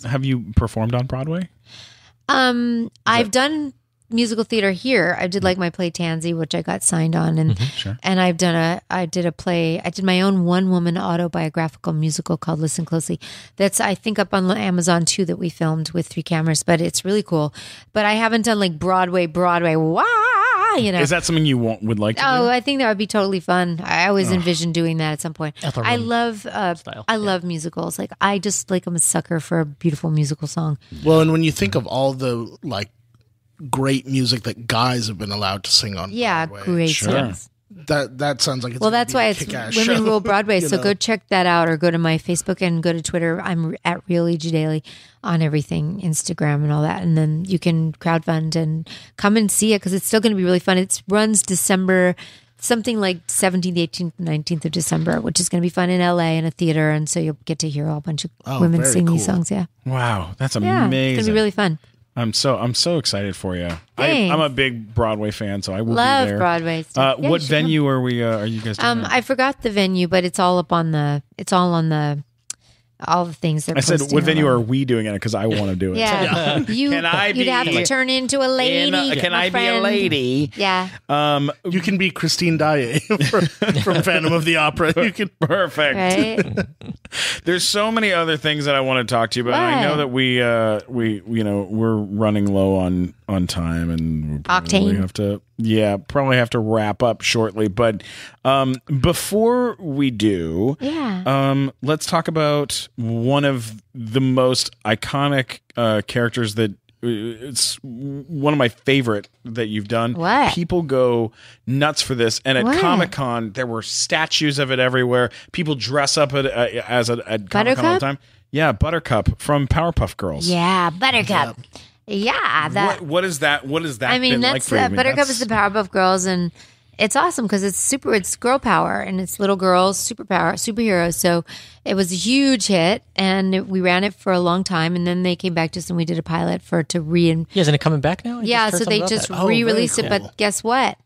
Speaker 2: Have you performed on Broadway?
Speaker 4: I've done musical theater here. I did like my play Tansy, which I got signed on, and and I did a play. I did my own one-woman autobiographical musical called Listen Closely. That's I think up on Amazon too that we filmed with 3 cameras, but it's really cool. But I haven't done like Broadway. Wow, you know.
Speaker 2: Is that something you would like to do?
Speaker 4: Oh, I think that would be totally fun. I always envision doing that at some point. I love love musicals. Like I just like I'm a sucker for a beautiful musical song.
Speaker 5: Well, and when you think of all the like great music that guys have been allowed to sing on
Speaker 4: Yeah,
Speaker 5: Broadway,
Speaker 4: great
Speaker 2: Sure.
Speaker 4: songs.
Speaker 5: that sounds like it's
Speaker 4: Well,
Speaker 5: gonna
Speaker 4: that's
Speaker 5: be
Speaker 4: why
Speaker 5: a
Speaker 4: it's
Speaker 5: kick-ass
Speaker 4: Women
Speaker 5: show,
Speaker 4: Rule Broadway.
Speaker 5: you
Speaker 4: So
Speaker 5: know?
Speaker 4: go check that out, or go to my Facebook and go to Twitter. I'm at Real E.G. Daily on everything, Instagram and all that. And then you can crowdfund and come and see it because it's still going to be really fun. It runs December, something like 17th, 18th, 19th of December, which is going to be fun in LA in a theater. And so you'll get to hear a whole bunch of women
Speaker 5: very
Speaker 4: sing these
Speaker 5: cool.
Speaker 4: songs. Yeah.
Speaker 2: Wow, that's
Speaker 4: Yeah.
Speaker 2: amazing.
Speaker 4: It's going to be really fun.
Speaker 2: I'm so excited for you.
Speaker 4: Thanks.
Speaker 2: I'm a big Broadway fan, so I will
Speaker 4: Love
Speaker 2: be there.
Speaker 4: Broadway stuff. Yeah,
Speaker 2: what
Speaker 4: you should
Speaker 2: venue are you guys doing?
Speaker 4: I forgot the venue, but it's all up on all the things that
Speaker 2: I said, what venue are we doing it? Because I want to do it.
Speaker 4: Yeah.
Speaker 2: Can I
Speaker 4: you'd have
Speaker 2: be
Speaker 4: to turn into a lady.
Speaker 2: Can
Speaker 4: my
Speaker 2: I be a
Speaker 4: friend.
Speaker 2: lady?
Speaker 4: Yeah.
Speaker 5: You can be Christine Daae from Phantom of the Opera. You can.
Speaker 2: Perfect.
Speaker 4: Right?
Speaker 2: There's so many other things that I want to talk to you about. I know
Speaker 4: What?
Speaker 2: that we're running low on time, and we probably
Speaker 4: Octane.
Speaker 2: probably have to wrap up shortly. But before we do, let's talk about one of the most iconic characters that. It's one of my favorite that you've done.
Speaker 4: What?
Speaker 2: People go nuts for this, and at
Speaker 4: What?
Speaker 2: Comic-Con there were statues of it everywhere. People dress up at Comic-Con all the
Speaker 4: Buttercup?
Speaker 2: time. Yeah, Buttercup from Powerpuff Girls.
Speaker 4: Yeah, Buttercup. Yeah, that.
Speaker 2: What is that? What is that?
Speaker 4: I mean,
Speaker 2: been like
Speaker 4: that's
Speaker 2: for you? I mean,
Speaker 4: Buttercup
Speaker 2: that's-
Speaker 4: is the Powerpuff Girls, and it's awesome because it's girl power and it's little girls superheroes. So it was a huge hit, and we ran it for a long time, and then they came back to us and we did a pilot
Speaker 3: Isn't it coming back now?
Speaker 4: Yeah, so they just re-released it.
Speaker 5: very
Speaker 4: But guess what?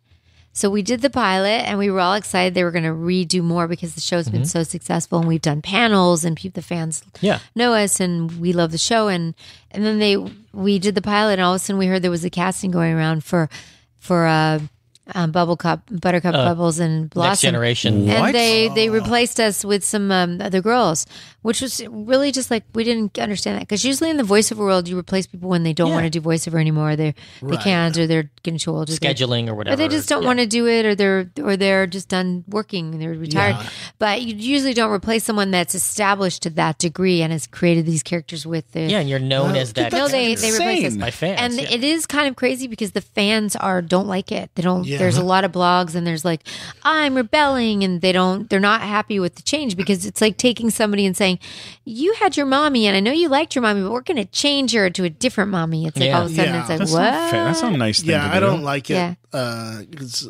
Speaker 4: So we did the pilot, and we were all excited they were going to redo more because the show's been so successful, and we've done panels, and the fans know us, and we love the show. And then we did the pilot, and all of a sudden we heard there was a casting going around for Buttercup, Bubbles, and Blossom.
Speaker 3: Next Generation.
Speaker 4: And they replaced us with some other girls, which was really just like we didn't understand that because usually in the voiceover world you replace people when they don't want to do voiceover anymore. They can't, or they're getting too old,
Speaker 3: Scheduling or whatever.
Speaker 4: or they just don't want to do it, or they're just done working and they're retired. But you usually don't replace someone that's established to that degree and has created these characters with the
Speaker 3: and you're known as that.
Speaker 4: No, they replace us.
Speaker 3: My fans.
Speaker 4: And
Speaker 3: yeah.
Speaker 4: it is kind of crazy because the fans don't like it. They don't. There's a lot of blogs, and there's like, I'm rebelling, and they're not happy with the change because it's like taking somebody and saying, you had your mommy, and I know you liked your mommy, but we're going to change her to a different mommy. It's like all of a sudden it's like,
Speaker 2: That's
Speaker 4: what?
Speaker 2: not fair. That's not a nice thing.
Speaker 5: Yeah,
Speaker 2: to do.
Speaker 5: I don't like it.
Speaker 4: Yeah.
Speaker 5: Because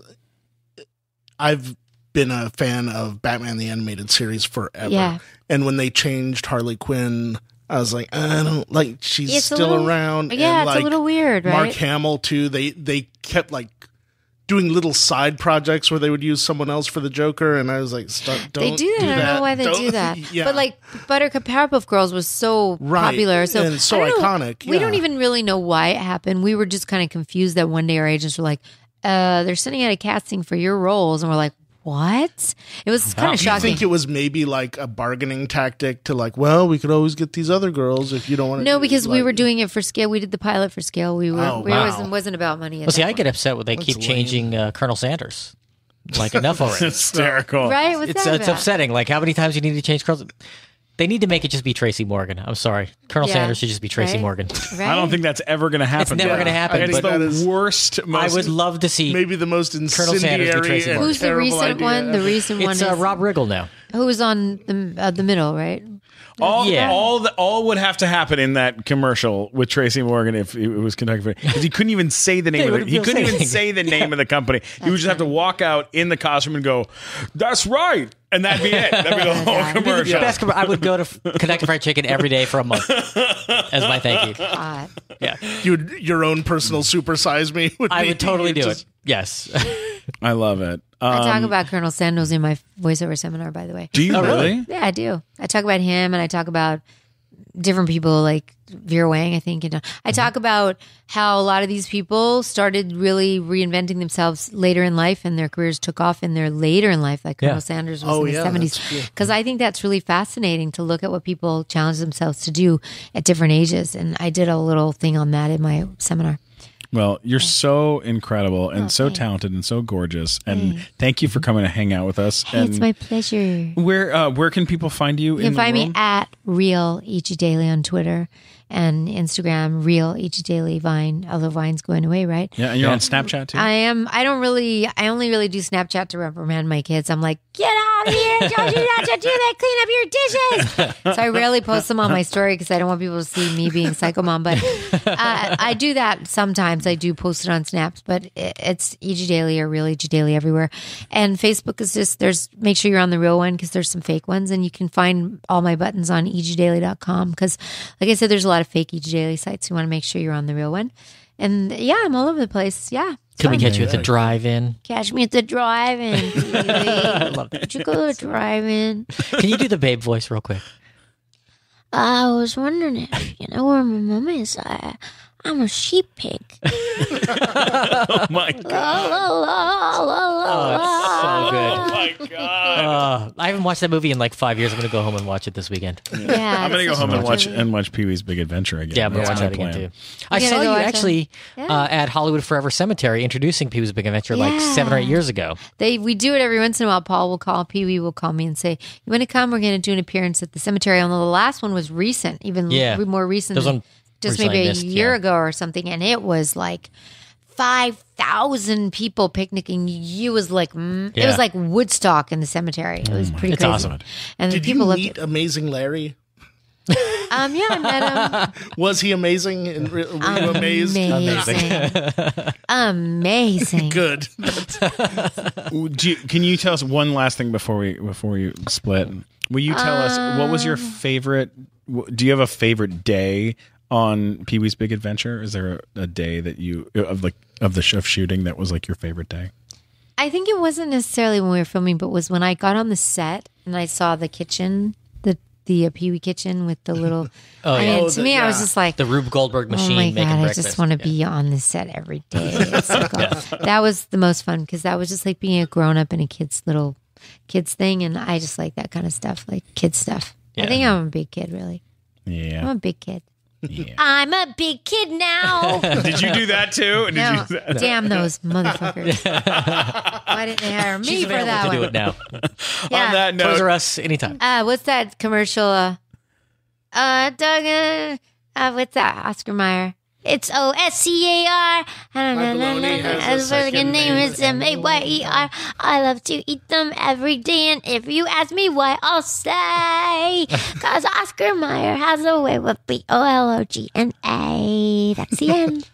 Speaker 5: I've been a fan of Batman the Animated Series forever.
Speaker 4: Yeah.
Speaker 5: And when they changed Harley Quinn, I was like, I don't like. She's
Speaker 4: It's a
Speaker 5: still
Speaker 4: little-
Speaker 5: around.
Speaker 4: Yeah,
Speaker 5: and
Speaker 4: it's a little weird, right?
Speaker 5: Mark Hamill too. They kept like doing little side projects where they would use someone else for the Joker, and I was like, don't
Speaker 4: They do that. I don't know why they do that.
Speaker 5: Yeah.
Speaker 4: But like Buttercup Powerpuff Girls was so
Speaker 5: Right.
Speaker 4: popular, so
Speaker 5: And so
Speaker 4: I don't know.
Speaker 5: iconic,
Speaker 4: We
Speaker 5: yeah.
Speaker 4: don't even really know why it happened. We were just kind of confused that one day our agents were like, "They're sending out a casting for your roles," and we're like, what? It was kind of
Speaker 5: Do you
Speaker 4: shocking.
Speaker 5: think it was maybe like a bargaining tactic to like, well, we could always get these other girls if you don't want to?
Speaker 4: No, because we were doing it for scale. We did the pilot for scale. We were.
Speaker 5: Oh,
Speaker 4: It
Speaker 5: wow.
Speaker 4: wasn't about money.
Speaker 3: Well, see, I get upset when they keep changing Colonel Sanders. Like, enough already.
Speaker 2: Hysterical.
Speaker 4: right. What's
Speaker 3: It's
Speaker 4: that
Speaker 3: it's
Speaker 4: about?
Speaker 3: upsetting. Like, how many times you need to change Colonel? They need to make it just be Tracy Morgan. I'm sorry, Colonel
Speaker 4: Yeah.
Speaker 3: Sanders should just be Tracy
Speaker 4: Right.
Speaker 3: Morgan.
Speaker 4: Right?
Speaker 2: I don't think that's ever going to happen.
Speaker 3: It's never going to happen.
Speaker 5: I
Speaker 2: It's
Speaker 5: think
Speaker 3: But
Speaker 5: that
Speaker 2: the
Speaker 5: is
Speaker 2: worst, most.
Speaker 3: I would love to see.
Speaker 5: maybe the most
Speaker 3: Sanders be
Speaker 5: incendiary
Speaker 3: Tracy
Speaker 5: and
Speaker 3: Morgan.
Speaker 4: Who's the
Speaker 5: terrible
Speaker 4: recent
Speaker 5: idea
Speaker 4: one? The
Speaker 5: ever.
Speaker 4: recent one
Speaker 3: It's
Speaker 4: is
Speaker 3: Rob Riggle now.
Speaker 4: who was on the middle, right?
Speaker 3: Yeah.
Speaker 2: all would have to happen in that commercial with Tracy Morgan if it was Kentucky Fried, because he couldn't even say the name of it. He couldn't even say the name of the company. He would just have to walk out in the costume and go, "That's right," and that'd be it. That'd be the whole
Speaker 4: Yeah.
Speaker 2: commercial.
Speaker 3: Best I would go to Kentucky Fried Chicken every day for a month as my thank you.
Speaker 4: God.
Speaker 3: Yeah,
Speaker 5: Your own personal supersize me.
Speaker 3: I
Speaker 5: be
Speaker 3: would totally do
Speaker 5: just-
Speaker 3: it. Yes.
Speaker 2: I love it.
Speaker 4: I talk about Colonel Sanders in my voiceover seminar, by the way.
Speaker 2: Do you
Speaker 3: Oh, really?
Speaker 2: really?
Speaker 4: Yeah, I do. I talk about him, and I talk about different people like Vera Wang, I think. And I talk about how a lot of these people started really reinventing themselves later in life, and their careers took off in their later in life, like Colonel
Speaker 3: Yeah.
Speaker 4: Sanders was
Speaker 5: Oh,
Speaker 4: in
Speaker 5: yeah,
Speaker 4: the
Speaker 5: that's
Speaker 4: 70s.
Speaker 5: true.
Speaker 4: Because I think that's really fascinating to look at what people challenge themselves to do at different ages. And I did a little thing on that in my seminar.
Speaker 2: Well, you're so incredible and so
Speaker 4: thanks.
Speaker 2: talented and so gorgeous. And thank you for coming to hang out with us.
Speaker 4: Hey,
Speaker 2: and
Speaker 4: it's my pleasure.
Speaker 2: where can people find you?
Speaker 4: You can find me at Real E.G. Daily on Twitter and Instagram, Real E.G. Daily Vine. Although Vine's going away, right?
Speaker 2: Yeah, and you're on Snapchat too.
Speaker 4: I am. I only really do Snapchat to reprimand my kids. I'm like, get out of here! Don't you have to do that? Clean up your dishes. So I rarely post them on my story because I don't want people to see me being psycho mom. But I do that sometimes. I do post it on Snaps, but it's E.G. Daily or Real E.G. Daily everywhere. And Facebook is just make sure you're on the real one because there's some fake ones, and you can find all my buttons on egdaily.com because, like I said, there's a lot of fake E.G. Daily sites. You want to make sure you're on the real one. And yeah, I'm all over the place. Yeah.
Speaker 3: Can we catch you at the drive-in?
Speaker 4: Catch me at the drive-in. I love that. Would you go to the drive-in?
Speaker 3: Can you do the babe voice real quick?
Speaker 6: I was wondering if you know where my mom is. I'm a sheep pig.
Speaker 2: oh my god!
Speaker 3: So good.
Speaker 2: Oh my god!
Speaker 3: I haven't watched that movie in like 5 years. I'm going to go home and watch it this weekend.
Speaker 4: Yeah.
Speaker 2: I'm gonna go
Speaker 4: it's
Speaker 2: home and
Speaker 4: such a-
Speaker 2: watch Pee Wee's Big Adventure again.
Speaker 3: Yeah, I'm going to
Speaker 2: That's
Speaker 3: watch
Speaker 2: my
Speaker 3: that again
Speaker 2: plan.
Speaker 3: too. I
Speaker 4: gonna
Speaker 3: saw
Speaker 4: go
Speaker 3: you
Speaker 4: watch that?
Speaker 3: actually
Speaker 4: Yeah.
Speaker 3: at Hollywood Forever Cemetery introducing Pee Wee's Big Adventure like 7 or 8 years ago.
Speaker 4: We do it every once in a while. Paul will call, Pee Wee will call me and say, "You want to come? We're going to do an appearance at the cemetery." Although the last one was recent, even
Speaker 3: Yeah.
Speaker 4: more recent.
Speaker 3: There's
Speaker 4: than
Speaker 3: one
Speaker 4: just
Speaker 3: recently
Speaker 4: maybe
Speaker 3: missed,
Speaker 4: a year
Speaker 3: yeah.
Speaker 4: ago or something, and it was like 5,000 people picnicking. It was like it
Speaker 3: Yeah.
Speaker 4: was like Woodstock in the cemetery. It was pretty
Speaker 3: It's
Speaker 4: crazy.
Speaker 3: awesome.
Speaker 4: And the
Speaker 5: Did you
Speaker 4: people loved
Speaker 5: meet
Speaker 4: it.
Speaker 5: Amazing Larry?
Speaker 4: Yeah, I met him.
Speaker 5: Was he amazing? Were you amazed?
Speaker 4: Amazing.
Speaker 5: Good.
Speaker 2: Can you tell us one last thing before you split? Will you tell us what was your favorite? Do you have a favorite day on Pee Wee's Big Adventure? Is there a day that you of shooting that was like your favorite day?
Speaker 4: I think it wasn't necessarily when we were filming, but was when I got on the set and I saw the kitchen, the Pee Wee kitchen with the little.
Speaker 3: Oh,
Speaker 4: I
Speaker 3: yeah.
Speaker 4: mean, to me, I was just like,
Speaker 3: The Rube Goldberg machine
Speaker 4: oh my
Speaker 3: making
Speaker 4: god, I
Speaker 3: breakfast.
Speaker 4: just want to
Speaker 3: Yeah.
Speaker 4: be on the set every day. It's so cool. That was the most fun because that was just like being a grown up in a kid's thing, and I just like that kind of stuff, like kid stuff. I think I'm a big kid, really. I'm
Speaker 2: Yeah.
Speaker 4: a big kid.
Speaker 2: Yeah.
Speaker 4: I'm a big kid now.
Speaker 2: Did you do that too? Did
Speaker 4: No,
Speaker 2: you?
Speaker 4: damn those motherfuckers! Why didn't they hire me
Speaker 3: She's
Speaker 4: for
Speaker 3: available
Speaker 4: that
Speaker 3: to
Speaker 4: one?
Speaker 3: do it now.
Speaker 4: Yeah.
Speaker 2: On that
Speaker 3: Toys
Speaker 2: note,
Speaker 3: R Us anytime.
Speaker 4: What's that commercial? Doug, what's that? Oscar Mayer. It's OSCAR.
Speaker 5: bologna has a
Speaker 4: His
Speaker 5: second
Speaker 4: name
Speaker 5: name.
Speaker 4: is MAYER. I love to eat them every day, and if you ask me why, I'll say, cause Oscar Mayer has a way with BOLOGNA. That's the end.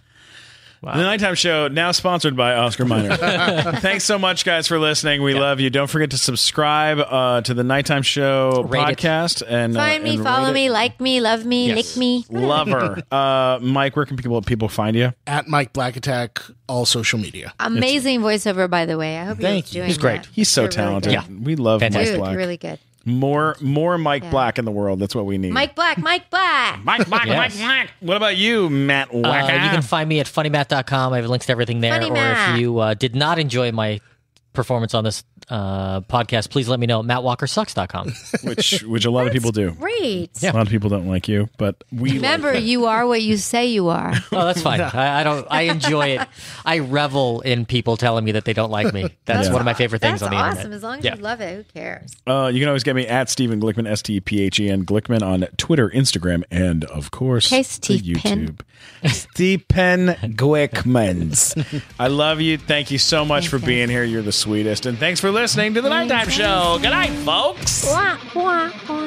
Speaker 2: the Nighttime Show, now sponsored by Oscar Minor. Thanks so much, guys, for listening. We love you. Don't forget to subscribe to the Nighttime Show
Speaker 3: Rate it.
Speaker 2: podcast. And
Speaker 4: Find me,
Speaker 2: and
Speaker 4: follow
Speaker 2: rate
Speaker 4: me, like me, love me,
Speaker 3: Yes.
Speaker 4: lick me.
Speaker 2: it. Love her. Mike, where can people find you?
Speaker 5: At Mike Black Attack, all social media.
Speaker 4: Amazing voiceover, by the way. I hope
Speaker 5: Thank
Speaker 4: you're
Speaker 5: you.
Speaker 4: doing
Speaker 3: He's great.
Speaker 4: that.
Speaker 2: He's so
Speaker 4: You're really
Speaker 2: talented.
Speaker 4: good.
Speaker 3: Yeah.
Speaker 2: We love
Speaker 3: Fantastic.
Speaker 2: Mike
Speaker 4: Dude,
Speaker 2: Black.
Speaker 4: you're really good.
Speaker 2: More Mike
Speaker 4: Yeah.
Speaker 2: Black in the world. That's what we need.
Speaker 4: Mike Black, Mike Black.
Speaker 2: Mike Black,
Speaker 3: Yes.
Speaker 2: Mike Black. What about you, Matt
Speaker 3: You
Speaker 2: Wacka?
Speaker 3: can find me at funnymat.com. I have links to everything there.
Speaker 4: Funny
Speaker 3: or
Speaker 4: Matt.
Speaker 3: if you did not enjoy my performance on this podcast, please let me know at mattwalkersucks.com.
Speaker 2: which a lot of people do.
Speaker 4: Great.
Speaker 2: A lot of people don't like you, but we
Speaker 4: Remember,
Speaker 2: like
Speaker 4: you are what you say you are.
Speaker 3: Oh, that's fine. I enjoy it. I revel in people telling me that they don't like me. That's one of my favorite things on the
Speaker 4: awesome.
Speaker 3: internet.
Speaker 4: As long as you love it, who cares?
Speaker 2: You can always get me at Stephen Glickman, STPHEN Glickman on Twitter, Instagram, and of course,
Speaker 4: Hey,
Speaker 2: the
Speaker 4: Stephen.
Speaker 2: YouTube. Stephen Glickmans. I love you. Thank you so much for being here. You're the sweetest. And thanks for listening to The Nighttime Show. Good night, folks.
Speaker 4: Wah, wah, wah.